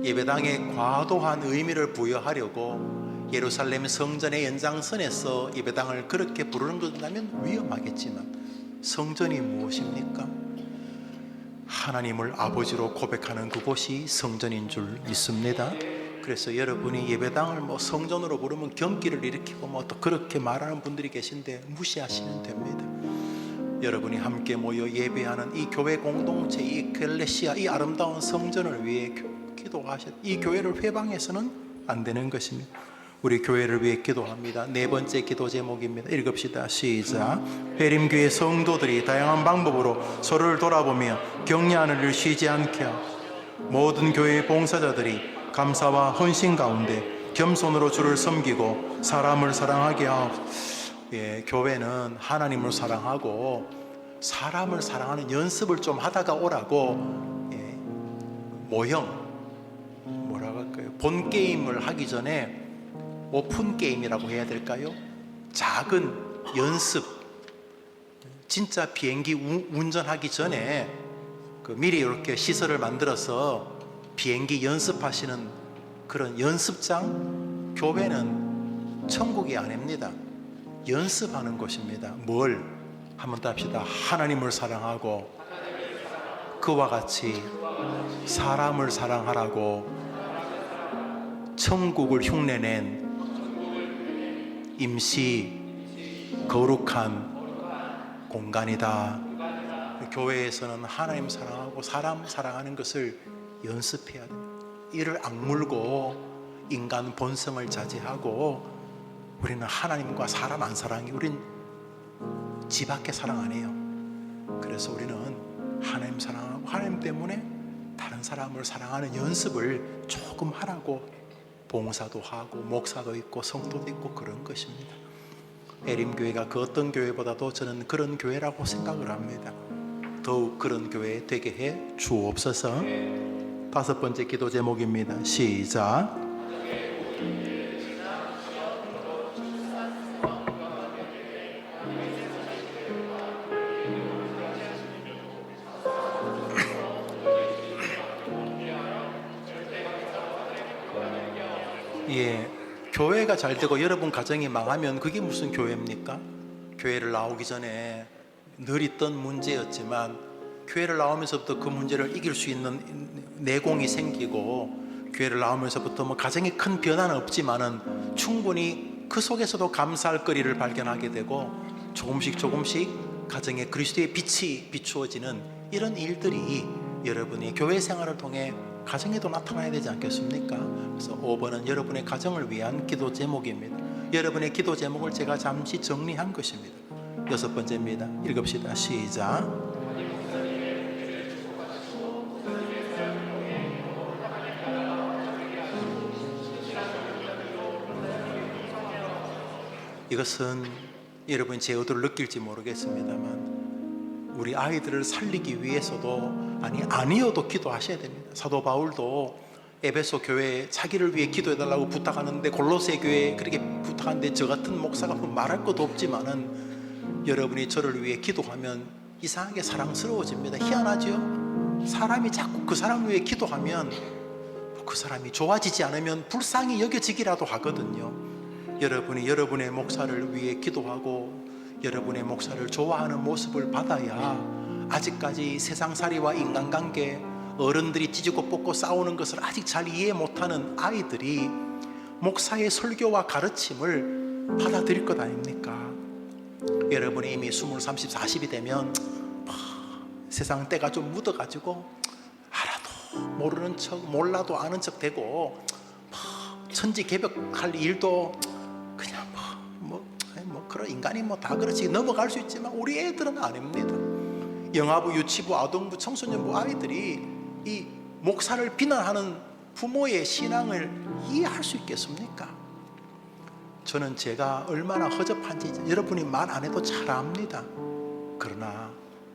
예배당에 과도한 의미를 부여하려고 예루살렘 성전의 연장선에서 예배당을 그렇게 부르는 것이라면 위험하겠지만 성전이 무엇입니까? 하나님을 아버지로 고백하는 그곳이 성전인 줄 믿습니다. 그래서 여러분이 예배당을 성전으로 부르면 경기를 일으키고 또 그렇게 말하는 분들이 계신데 무시하시면 됩니다. 여러분이 함께 모여 예배하는 이 교회 공동체, 이 에클레시아, 이 아름다운 성전을 위해 기도하셔. 이 교회를 회방해서는 안 되는 것입니다. 우리 교회를 위해 기도합니다. 네 번째 기도 제목입니다. 읽읍시다. 시작. 회림교회 성도들이 다양한 방법으로 서로를 돌아보며 격려하는 일을 쉬지 않게 하고 모든 교회의 봉사자들이 감사와 헌신 가운데 겸손으로 주를 섬기고 사람을 사랑하게 하옵. 교회는 하나님을 사랑하고 사람을 사랑하는 연습을 좀 하다가 오라고 모형 뭐라고 할까요? 본 게임을 하기 전에 오픈 게임이라고 해야 될까요? 작은 연습. 진짜 비행기 운전하기 전에 미리 이렇게 시설을 만들어서 비행기 연습하시는 그런 연습장. 교회는 천국이 아닙니다. 연습하는 곳입니다. 뭘? 한번 더 합시다. 하나님을 사랑하고 그와 같이 사람을 사랑하라고 천국을 흉내낸 임시 거룩한 공간이다. 교회에서는 하나님 사랑하고 사람 사랑하는 것을 연습해야 됩니다. 이를 악물고 인간 본성을 자제하고 우리는 하나님과 사람 안 사랑해. 우린 지 밖에 사랑 안 해요. 그래서 우리는 하나님 사랑하고 하나님 때문에 다른 사람을 사랑하는 연습을 조금 하라고 봉사도 하고 목사도 있고 성도도 있고 그런 것입니다. 에림교회가 그 어떤 교회보다도 저는 그런 교회라고 생각을 합니다. 더욱 그런 교회 되게 해 주옵소서. 다섯 번째 기도 제목입니다. 시작. 교회가 잘 되고 여러분 가정이 망하면 그게 무슨 교회입니까? 교회를 나오기 전에 늘 있던 문제였지만 교회를 나오면서부터 그 문제를 이길 수 있는 내공이 생기고 교회를 나오면서부터 가정에 큰 변화는 없지만은 충분히 그 속에서도 감사할 거리를 발견하게 되고 조금씩 가정에 그리스도의 빛이 비추어지는 이런 일들이 여러분이 교회 생활을 통해 가정에도 나타나야 되지 않겠습니까? 그래서 5번은 여러분의 가정을 위한 기도 제목입니다. 여러분의 기도 제목을 제가 잠시 정리한 것입니다. 6번째입니다. 읽읍시다. 시작. 이것은 여러분 제 의도를 느낄지 모르겠습니다만 우리 아이들을 살리기 위해서도 아니어도 기도하셔야 됩니다. 사도 바울도 에베소 교회에 자기를 위해 기도해달라고 부탁하는데 골로새 교회에 그렇게 부탁하는데 저 같은 목사가 말할 것도 없지만은 여러분이 저를 위해 기도하면 이상하게 사랑스러워집니다. 희한하죠? 사람이 자꾸 그 사람 위해 기도하면 그 사람이 좋아지지 않으면 불쌍히 여겨지기라도 하거든요. 여러분이 여러분의 목사를 위해 기도하고 여러분의 목사를 좋아하는 모습을 받아야 아직까지 세상살이와 인간관계, 어른들이 찢고 뽑고 싸우는 것을 아직 잘 이해 못하는 아이들이 목사의 설교와 가르침을 받아들일 것 아닙니까? 여러분이 이미 20, 30, 40이 되면 세상 때가 좀 묻어가지고 알아도 모르는 척, 몰라도 아는 척 되고 천지개벽할 일도 그냥 그런 인간이 다 그렇지 넘어갈 수 있지만 우리 애들은 아닙니다. 영아부, 유치부, 아동부, 청소년부 아이들이 이 목사를 비난하는 부모의 신앙을 이해할 수 있겠습니까? 저는 제가 얼마나 허접한지 여러분이 말 안 해도 잘 압니다. 그러나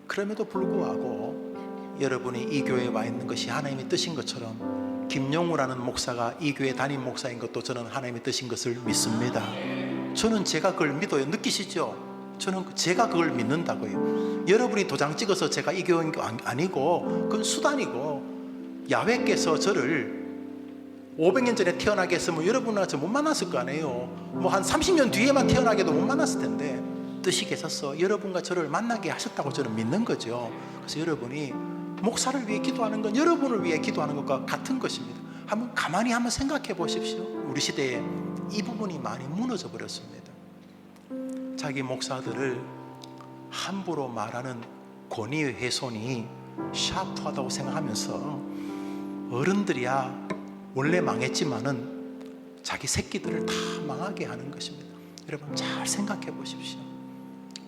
그럼에도 불구하고 여러분이 이 교회에 와 있는 것이 하나님의 뜻인 것처럼 김용우라는 목사가 이 교회 담임 목사인 것도 저는 하나님의 뜻인 것을 믿습니다. 저는 제가 그걸 믿어요. 느끼시죠? 저는 제가 그걸 믿는다고요. 여러분이 도장 찍어서 제가 이 교회인 게 아니고 그건 수단이고 야훼께서 저를 500년 전에 태어나게 했으면 여러분과 저 못 만났을 거 아니에요. 한 30년 뒤에만 태어나게도 못 만났을 텐데 뜻이 계셔서 여러분과 저를 만나게 하셨다고 저는 믿는 거죠. 그래서 여러분이 목사를 위해 기도하는 건 여러분을 위해 기도하는 것과 같은 것입니다. 가만히 한번 생각해 보십시오. 우리 시대에 이 부분이 많이 무너져 버렸습니다. 자기 목사들을 함부로 말하는 권위의 훼손이 샤프하다고 생각하면서 어른들이야 원래 망했지만은 자기 새끼들을 다 망하게 하는 것입니다. 여러분 잘 생각해 보십시오.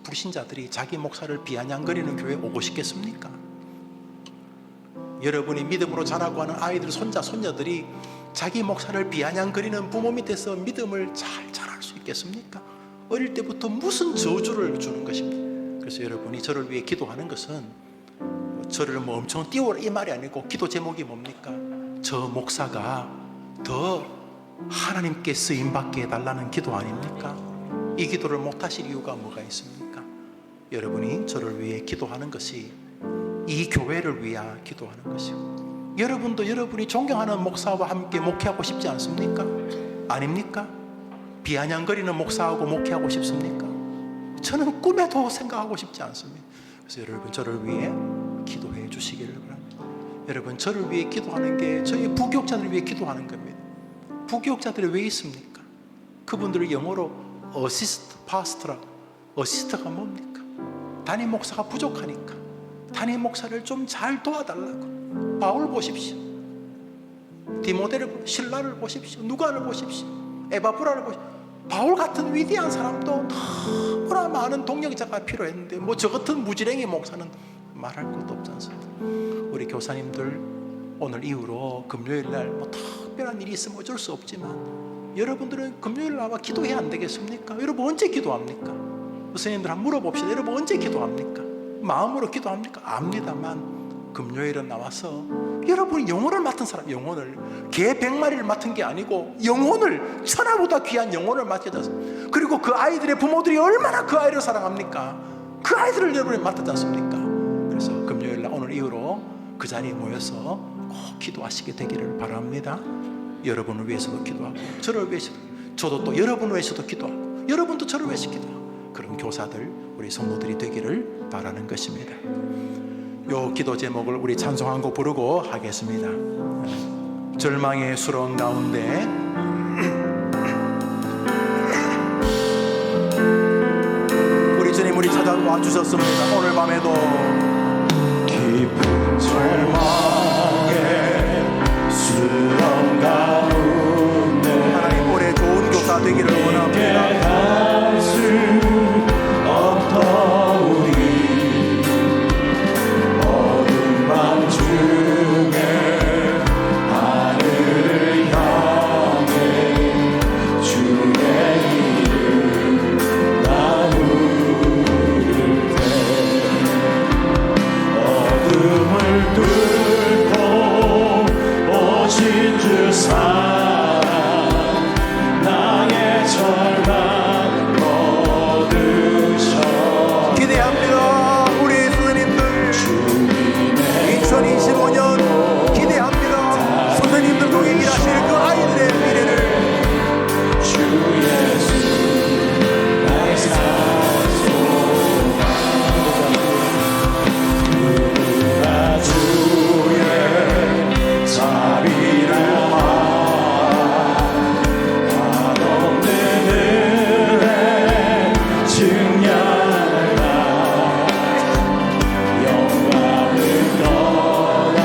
불신자들이 자기 목사를 비아냥거리는 교회에 오고 싶겠습니까? 여러분이 믿음으로 자라고 하는 아이들, 손자, 손녀들이 자기 목사를 비아냥거리는 부모 밑에서 믿음을 잘 자랄 수 있겠습니까? 어릴 때부터 무슨 저주를 주는 것입니다. 그래서 여러분이 저를 위해 기도하는 것은 저를 엄청 띄워라 이 말이 아니고 기도 제목이 뭡니까? 저 목사가 더 하나님께 쓰임받게 해달라는 기도 아닙니까? 이 기도를 못하실 이유가 뭐가 있습니까? 여러분이 저를 위해 기도하는 것이 이 교회를 위해 기도하는 것이고 여러분도 여러분이 존경하는 목사와 함께 목회하고 싶지 않습니까? 아닙니까? 비아냥거리는 목사하고 목회하고 싶습니까? 저는 꿈에도 생각하고 싶지 않습니다. 그래서 여러분 저를 위해 기도해 주시기를 바랍니다. 여러분 저를 위해 기도하는 게 저희 부교육자들을 위해 기도하는 겁니다. 부교육자들이 왜 있습니까? 그분들을 영어로 어시스트 파스터라. 어시스트가 뭡니까? 담임 목사가 부족하니까 담임 목사를 좀 잘 도와달라고. 바울 보십시오. 디모데를 신라를 보십시오. 누가를 보십시오. 에바브라를 보십시오. 바울 같은 위대한 사람도 너무나 많은 동역자가 필요했는데 저 같은 무지랭이 목사는 말할 것도 없지 않습니까? 우리 교사님들 오늘 이후로 금요일날 특별한 일이 있으면 어쩔 수 없지만 여러분들은 금요일 나와 기도해야 안 되겠습니까? 여러분 언제 기도합니까? 선생님들 한번 물어봅시다. 여러분 언제 기도합니까? 마음으로 기도합니까? 압니다만 금요일은 나와서 여러분이 영혼을 맡은 사람, 영혼을 개 100마리를 맡은 게 아니고 영혼을 천하보다 귀한 영혼을 맡겨졌어. 그리고 그 아이들의 부모들이 얼마나 그 아이를 사랑합니까? 그 아이들을 여러분이 맡았지 않습니까? 그래서 금요일날 오늘 이후로 그 자리에 모여서 꼭 기도하시게 되기를 바랍니다. 여러분을 위해서도 기도하고 저를 위해서도, 저도 또 여러분을 위해서도 기도하고 여러분도 저를 위해서 기도하고 그런 교사들, 우리 성도들이 되기를 바라는 것입니다. 요 기도 제목을 우리 찬송 한 곡 부르고 하겠습니다. 절망의 수렁 가운데 우리 주님 우리 찾아와 주셨습니다. 오늘 밤에도
깊은 절망에
은혜가 되기를 원합니다.
갈수 없더우리 어둠 밤 중에 하늘을 향해 주의 이름 나누를 때 어둠을 뚫고 오신 주 사랑 나의 절망 거두셔
기대합니다. 우리 선생님들 2025년 기대합니다. 선생님들 통해 일하실 그 아이들의 미래를
주 예수 나의 산소가 누가 주의 자비를 한없는 은혜 증량하라 영광을 떠나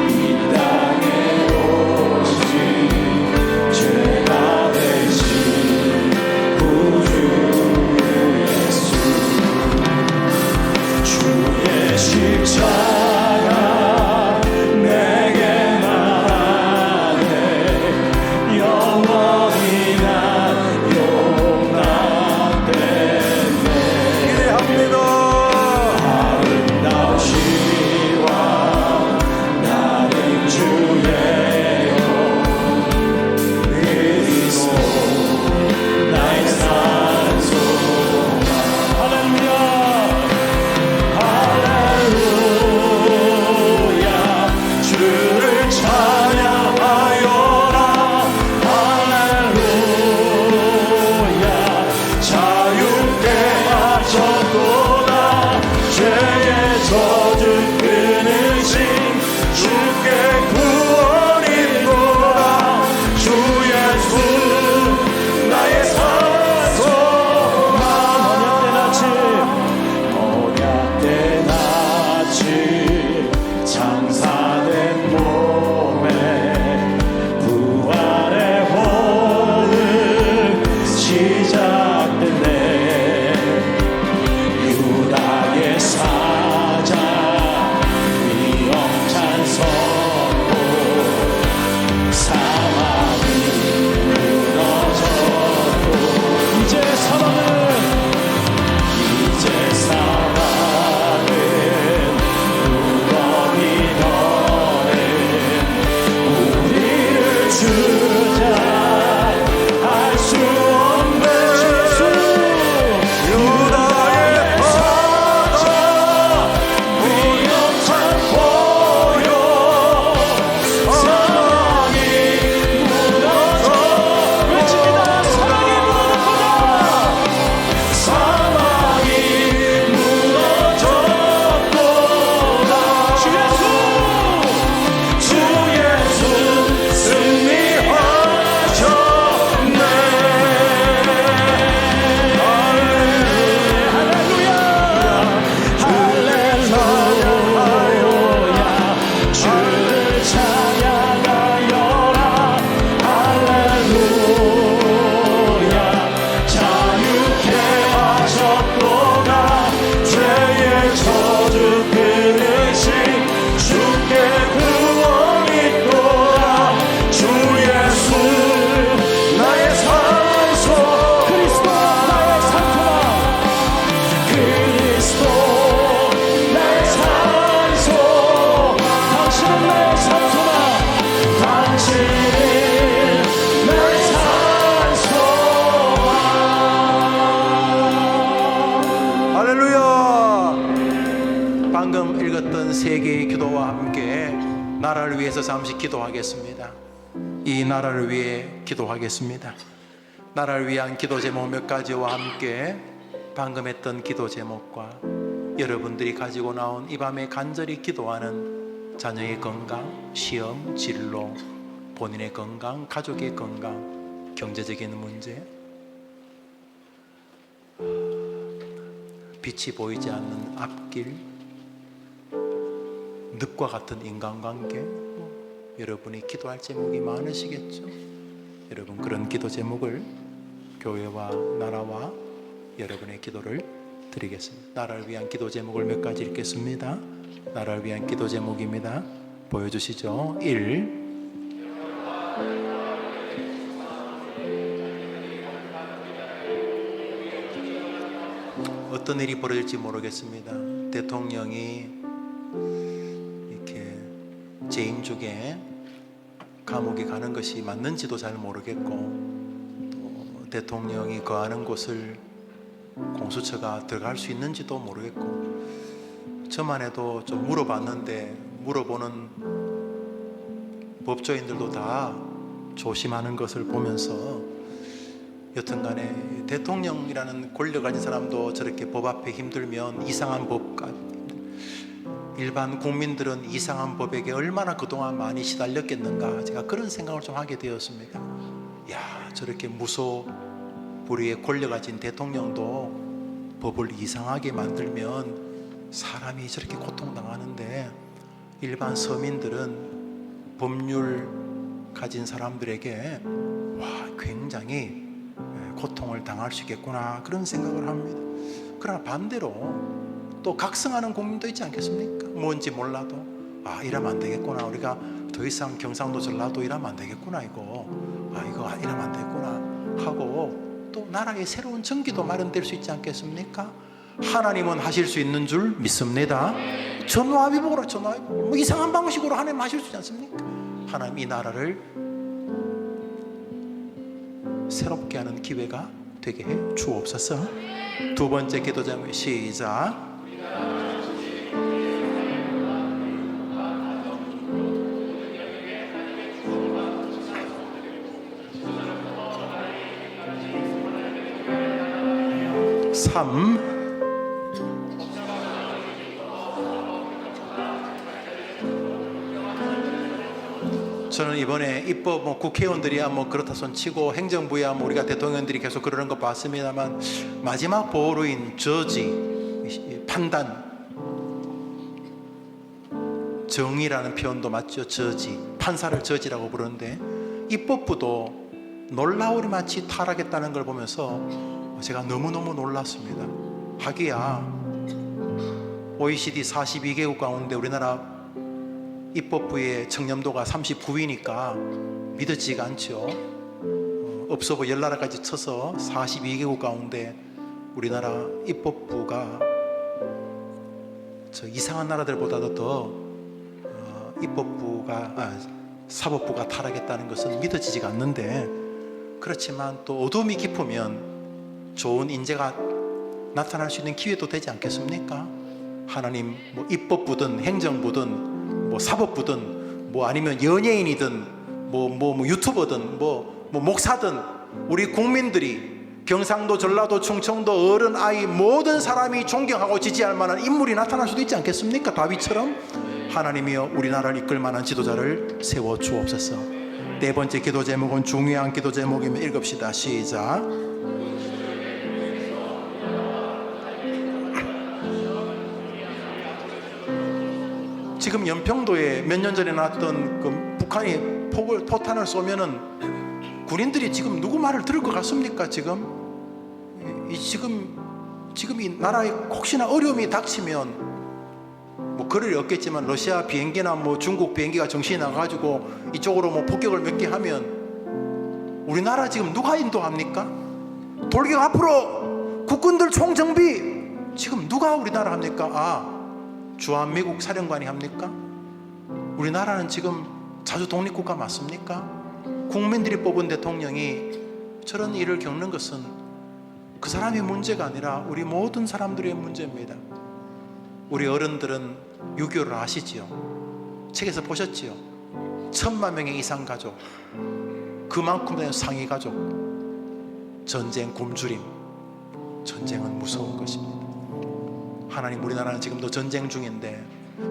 이 땅에 오신 죄가 되신 구주 예수 주의 십자가 내게 말하네 영원히 난 용납됐네
기대합니다.
아름다우신 왕 나는 주의 영 그리스도 나의 산소가 할렐루야 할렐루야 주를 찬양하여라 할렐루야 자유케 하셨도다 죄의 저주 끊으신 주께 구원이 있노라 주 예수 나의 산소가 언약된 아침 장사된 몸에 부활의 호흡 시작됐네 유다의 사자 위험찬 선고 사막이 무너졌고 이제 사막은 무덤이 너는 우리를 주자 할 수 없는 유다의 사자 위험찬 보여 사랑이 무너져 외칩니다 사랑이 무너졌다 사랑이 무너졌도다 주 예수 승리하셨네 할렐루야 할렐루야 주를 찬양하여라 할렐루야 자유케 하셨도다 죄의 저주 끊으신 주께 구원이 있도다 주 예수 나의 산소 그리스도 나의 산소다 그리스도 나의 산소 당신은 나의 산소다 당신은 나의 산소다
할렐루야. 방금 읽었던 세 개의 기도와 함께 나라를 위해서 잠시 기도하겠습니다. 이 나라를 위해 기도하겠습니다. 나라를 위한 기도 제목 몇 가지와 함께 방금 했던 기도 제목과 여러분들이 가지고 나온 이 밤에 간절히 기도하는 자녀의 건강, 시험, 진로, 본인의 건강, 가족의 건강, 경제적인 문제, 빛이 보이지 않는 앞길, 늪과 같은 인간관계, 여러분이 기도할 제목이 많으시겠죠? 여러분 그런 기도 제목을 교회와 나라와 여러분의 기도를 드리겠습니다. 나라를 위한 기도 제목을 몇 가지 읽겠습니다. 나라를 위한 기도 제목입니다. 보여주시죠. 1. 어떤 일이 벌어질지 모르겠습니다. 대통령이 이렇게 재임 중에 감옥에 가는 것이 맞는지도 잘 모르겠고, 또 대통령이 거하는 곳을 공수처가 들어갈 수 있는지도 모르겠고, 저만 해도 좀 물어봤는데 물어보는 법조인들도 다 조심하는 것을 보면서 여튼간에 대통령이라는 권력 가진 사람도 저렇게 법 앞에 힘들면 이상한 법과 일반 국민들은 이상한 법에게 얼마나 그동안 많이 시달렸겠는가, 제가 그런 생각을 좀 하게 되었습니다. 야, 저렇게 무소불위의 권력 가진 대통령도 법을 이상하게 만들면 사람이 저렇게 고통당하는데, 일반 서민들은 법률 가진 사람들에게 굉장히 고통을 당할 수 있겠구나, 그런 생각을 합니다. 그러나 반대로 또 각성하는 국민도 있지 않겠습니까? 뭔지 몰라도 이러면 안 되겠구나, 우리가 더 이상 경상도 전라도 이러면 안 되겠구나, 이거 이러면 안 되겠구나 하고, 또 나라의 새로운 전기도 마련될 수 있지 않겠습니까? 하나님은 하실 수 있는 줄 믿습니다. 전화위복으로 뭐 이상한 방식으로 하나님 하실 수 있지 않습니까? 하나님 이 나라를 새롭게 하는 기회가 되게 해 주옵소서. 두 번째 기도 제목 시작. 저는 이번에 입법 국회의원들이야 그렇다 손치고 행정부야 우리가 대통령들이 계속 그러는 거 봤습니다만, 마지막 보루인 저지, 판단, 정의라는 표현도 맞죠. 저지, 판사를 저지라고 부르는데, 입법부도 놀라우리마치 타락했다는 걸 보면서 제가 너무너무 놀랐습니다. 하기야 OECD 42개국 가운데 우리나라 입법부의 청렴도가 39위니까 믿어지지가 않죠. 없어 보여 10나라까지 쳐서 42개국 가운데 우리나라 입법부가 저 이상한 나라들보다도 더 사법부가 타락했다는 것은 믿어지지가 않는데, 그렇지만 또 어둠이 깊으면 좋은 인재가 나타날 수 있는 기회도 되지 않겠습니까? 하나님 입법부든 행정부든 사법부든 아니면 연예인이든 유튜버든 목사든, 우리 국민들이 경상도, 전라도, 충청도 어른, 아이 모든 사람이 존경하고 지지할 만한 인물이 나타날 수도 있지 않겠습니까? 다윗처럼. 하나님이여 우리나라를 이끌 만한 지도자를 세워 주옵소서. 네 번째 기도 제목은 중요한 기도 제목이면 읽읍시다. 시작. 지금 연평도에 몇 년 전에 나왔던 그 북한이 포탄을 쏘면은 군인들이 지금 누구 말을 들을 것 같습니까? 지금 이 나라에 혹시나 어려움이 닥치면 그럴 리 없겠지만, 러시아 비행기나 중국 비행기가 정신이 나가지고 이쪽으로 폭격을 몇 개 하면 우리나라 지금 누가 인도합니까? 돌격 앞으로, 국군들 총정비 지금 누가 우리나라 합니까? 주한미국 사령관이 합니까? 우리나라는 지금 자주 독립국가 맞습니까? 국민들이 뽑은 대통령이 저런 일을 겪는 것은 그 사람의 문제가 아니라 우리 모든 사람들의 문제입니다. 우리 어른들은 6.25를 아시지요? 책에서 보셨지요? 1000만 명의 이상 가족, 그만큼 되는 상위 가족, 전쟁 굶주림. 전쟁은 무서운 것입니다. 하나님, 우리나라는 지금도 전쟁 중인데,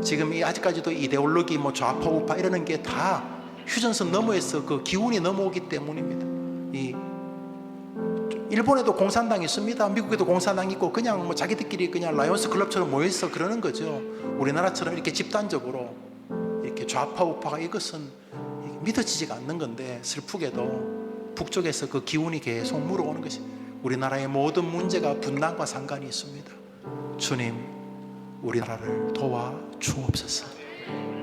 지금 아직까지도 이데올로기 좌파 우파 이러는 게 다 휴전선 너머에서 그 기운이 넘어오기 때문입니다. 일본에도 공산당이 있습니다. 미국에도 공산당이 있고, 그냥 자기들끼리 그냥 라이온스 클럽처럼 모여서 그러는 거죠. 우리나라처럼 이렇게 집단적으로 이렇게 좌파 우파가, 이것은 믿어지지가 않는 건데, 슬프게도 북쪽에서 그 기운이 계속 물어오는 것이 우리나라의 모든 문제가 분단과 상관이 있습니다. 주님, 우리나라를 도와 주옵소서.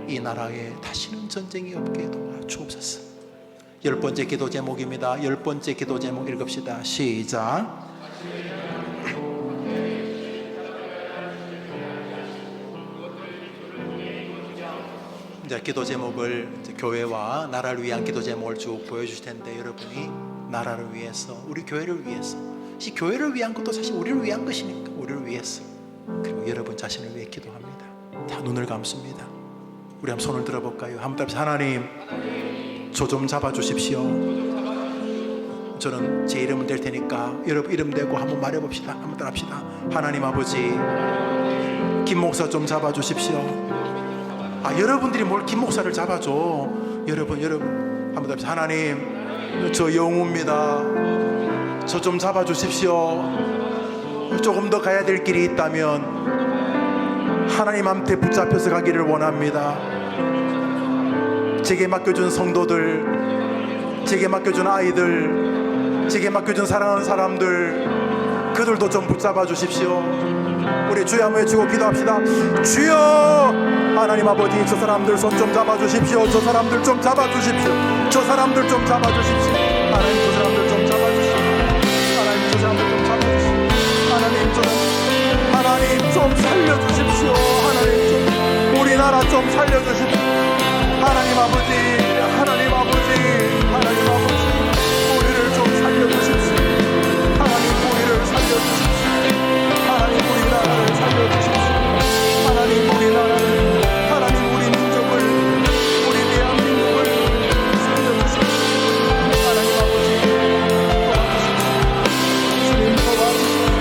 이 나라에 다시는 전쟁이 없게 도와 주옵소서. 10번째 기도 제목입니다. 10번째 기도 제목 읽읍시다. 시작. 이제 기도 제목을 이제 교회와 나라를 위한 기도 제목을 쭉 보여주실 텐데, 여러분이 나라를 위해서, 우리 교회를 위해서, 이 교회를 위한 것도 사실 우리를 위한 것이니까 우리를 위해서, 그리고 여러분 자신을 위해 기도합니다. 다 눈을 감습니다. 우리 한번 손을 들어볼까요? 한번 답시. 하나님, 저 좀 잡아주십시오. 저는 제 이름은 될 테니까 여러분 이름 대고 한번 말해봅시다. 한번 따라합시다. 하나님 아버지, 김 목사 좀 잡아주십시오. 여러분들이 뭘 김 목사를 잡아줘. 여러분 한번 답시다. 하나님, 저 영우입니다. 저 좀 잡아주십시오. 조금 더 가야 될 길이 있다면 하나님한테 붙잡혀서 가기를 원합니다. 제게 맡겨준 성도들, 제게 맡겨준 아이들, 제게 맡겨준 사랑하는 사람들, 그들도 좀 붙잡아 주십시오. 우리 주여 한번 외치고 기도합시다. 주여, 하나님 아버지, 저 사람들 손 좀 잡아주십시오. 저 사람들 좀 잡아주십시오. 저 사람들 좀 잡아주십시오. 하나님, 저 사람들 좀 잡아주십시오. 하나님, 저 사람들 좀 잡아주십시오. 하나님 좀 살려주십시오. 하나님 좀, 우리나라 좀 살려주십시오. 하나님 아버지, 하나님 아버지, 하나님 아버지, 우리를 좀 살려주십시오. 하나님, 우리를 살려주십시오. 하나님, 우리나라를 살려주십시오. 하나님, 우리나라를, 하나님, 우리 민족을, 우리 대한민국을 살려주십시오. 하나님 아버지, 도와주십시오. 주님 도와주십시오.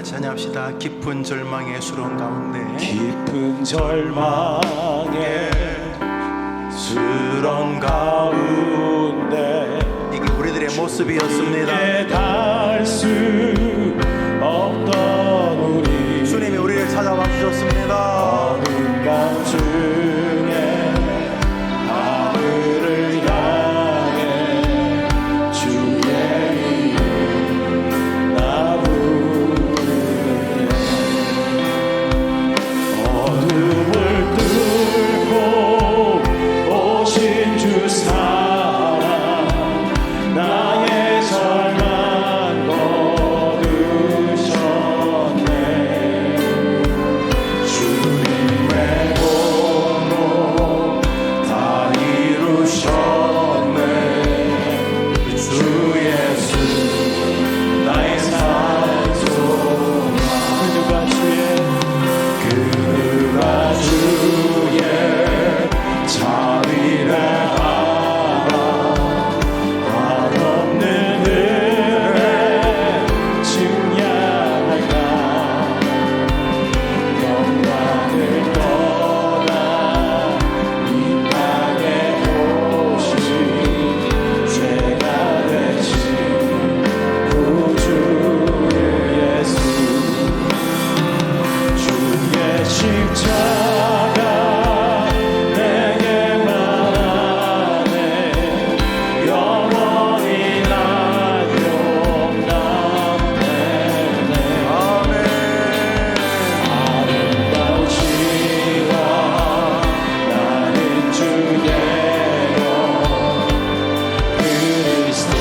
같이 찬양합시다. 깊은 절망의 수렁 가운데
깊은 절망의
수렁
가운데
이게 우리들의 모습이었습니다.
깨달을 수 없던 우리
주님이 우리를 찾아와 주셨습니다.
어둠감 중에 하늘을 향해 주의 이름 나 부르네. 어둠을 뚫고 오신 주 사랑 나의 절망 거두셨네. 주님의 공로 다 이루셨네. 주 예수 나의 산소망. 그가 주의 자비를 알아 뜻없는 은혜 증량할까. 영광을 떠나 이 땅에 오신 죄가 되신 구주 예수. 주의 십자가 내게 말하네. 영원히 난 용납되네. 아름다운 시와 나는 주대로 그리스도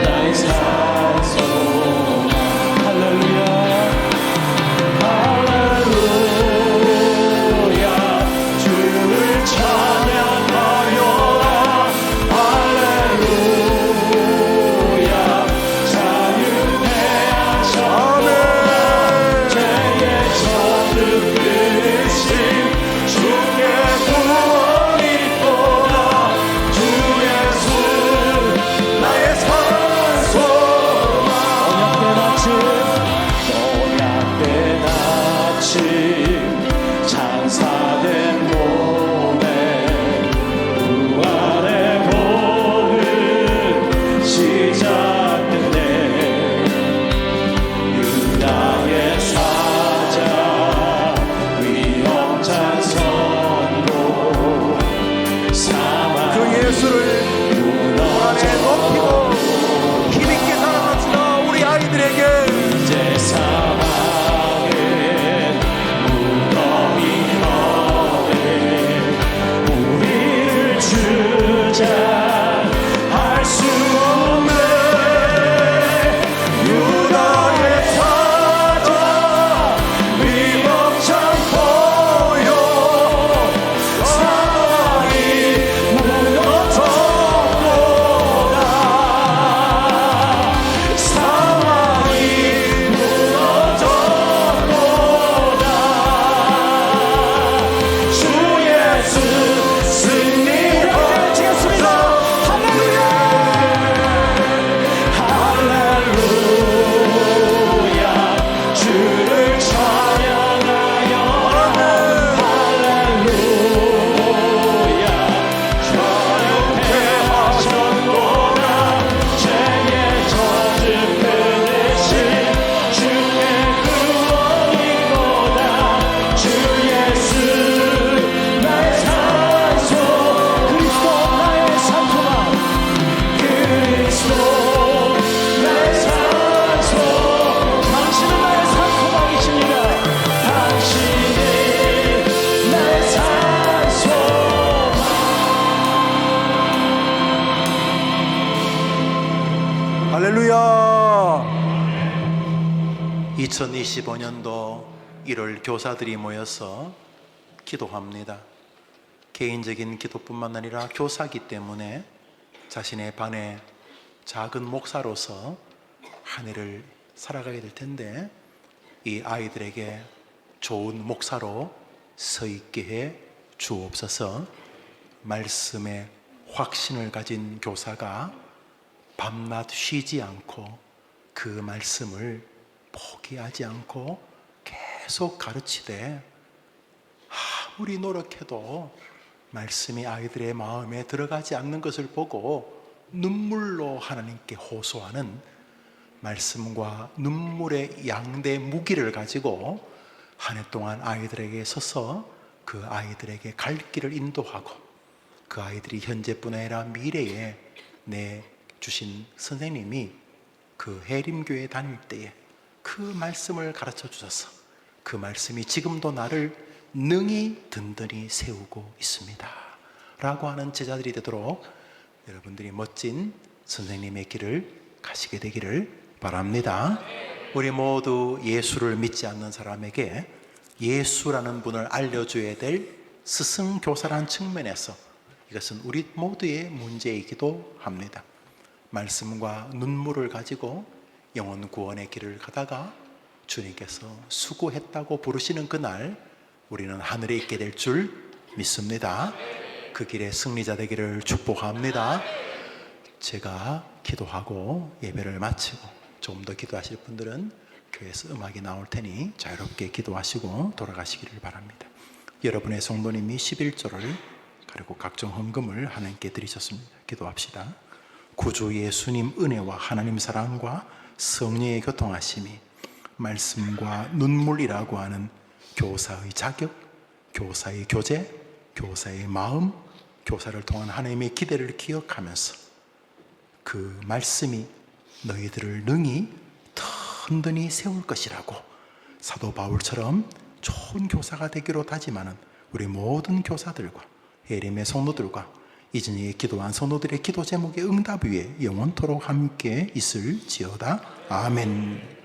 나의 산소망. 할렐루야. 할렐루야. 주를 찬양하여라. 할렐루야. 자유케 하셨네. 죄의 저주 끊으신 주의 구원이 있도다. 주 예수 나의 산소망. 언약된 아침 찬사된 몸에 부활의 복을 시작됐네. 유다의 사자 위험찬 선고 사망
그 예수를 안에 높이고 힘있게 사랑합시다. 우리 아이들에게
이제 사망은 무덤이 허네. 우리를 주장할 수 없네. 유다의 사자 위법찬 포효 사망이 무너졌도다. 사망이 무너졌도다. 주 예수 승리하셨습니다. 할렐루야. 할렐루야. 주를 찬양하여라. 할렐루야. 자유케 하셨도다. 죄의 저주 끊으신 주의 구원이로다. 주 예수 나의 산소 그리스도 나의 산소망. 그리스도 나의 산소. 당신은 나의 산소망이십니다. 당신은 나의 산소망.
할렐루야. 2025년도 1월 교사들이 모여서 기도합니다. 개인적인 기도뿐만 아니라 교사이기 때문에 자신의 반의 작은 목사로서 한 해를 살아가게 될 텐데 이 아이들에게 좋은 목사로 서 있게 해 주옵소서. 말씀에 확신을 가진 교사가 밤낮 쉬지 않고 그 말씀을 포기하지 않고 계속 가르치되 아무리 노력해도 말씀이 아이들의 마음에 들어가지 않는 것을 보고 눈물로 하나님께 호소하는 말씀과 눈물의 양대 무기를 가지고 한 해 동안 아이들에게 서서 그 아이들에게 갈 길을 인도하고 그 아이들이 현재뿐 아니라 미래에 내 주신 선생님이 그 해림교회 다닐 때에 그 말씀을 가르쳐 주셔서 그 말씀이 지금도 나를 능히 든든히 세우고 있습니다 라고 하는 제자들이 되도록 여러분들이 멋진 선생님의 길을 가시게 되기를 바랍니다. 우리 모두 예수를 믿지 않는 사람에게 예수라는 분을 알려줘야 될 스승교사라는 측면에서 이것은 우리 모두의 문제이기도 합니다. 말씀과 눈물을 가지고 영혼 구원의 길을 가다가 주님께서 수고했다고 부르시는 그날 우리는 하늘에 있게 될 줄 믿습니다. 그 길의 승리자 되기를 축복합니다. 제가 기도하고 예배를 마치고 조금 더 기도하실 분들은 교회에서 음악이 나올 테니 자유롭게 기도하시고 돌아가시기를 바랍니다. 여러분의 성도님이 11조를 그리고 각종 헌금을 하나님께 드리셨습니다. 기도합시다. 구주 예수님 은혜와 하나님 사랑과 성령의 교통하심이 말씀과 눈물이라고 하는 교사의 자격, 교사의 교제, 교사의 마음, 교사를 통한 하나님의 기대를 기억하면서 그 말씀이 너희들을 능히 든든히 세울 것이라고 사도 바울처럼 좋은 교사가 되기로 다짐하는 우리 모든 교사들과 예림의 성도들과 이전에 기도한 성도들의 기도 제목의 응답 위에 영원토록 함께 있을지어다. 아멘.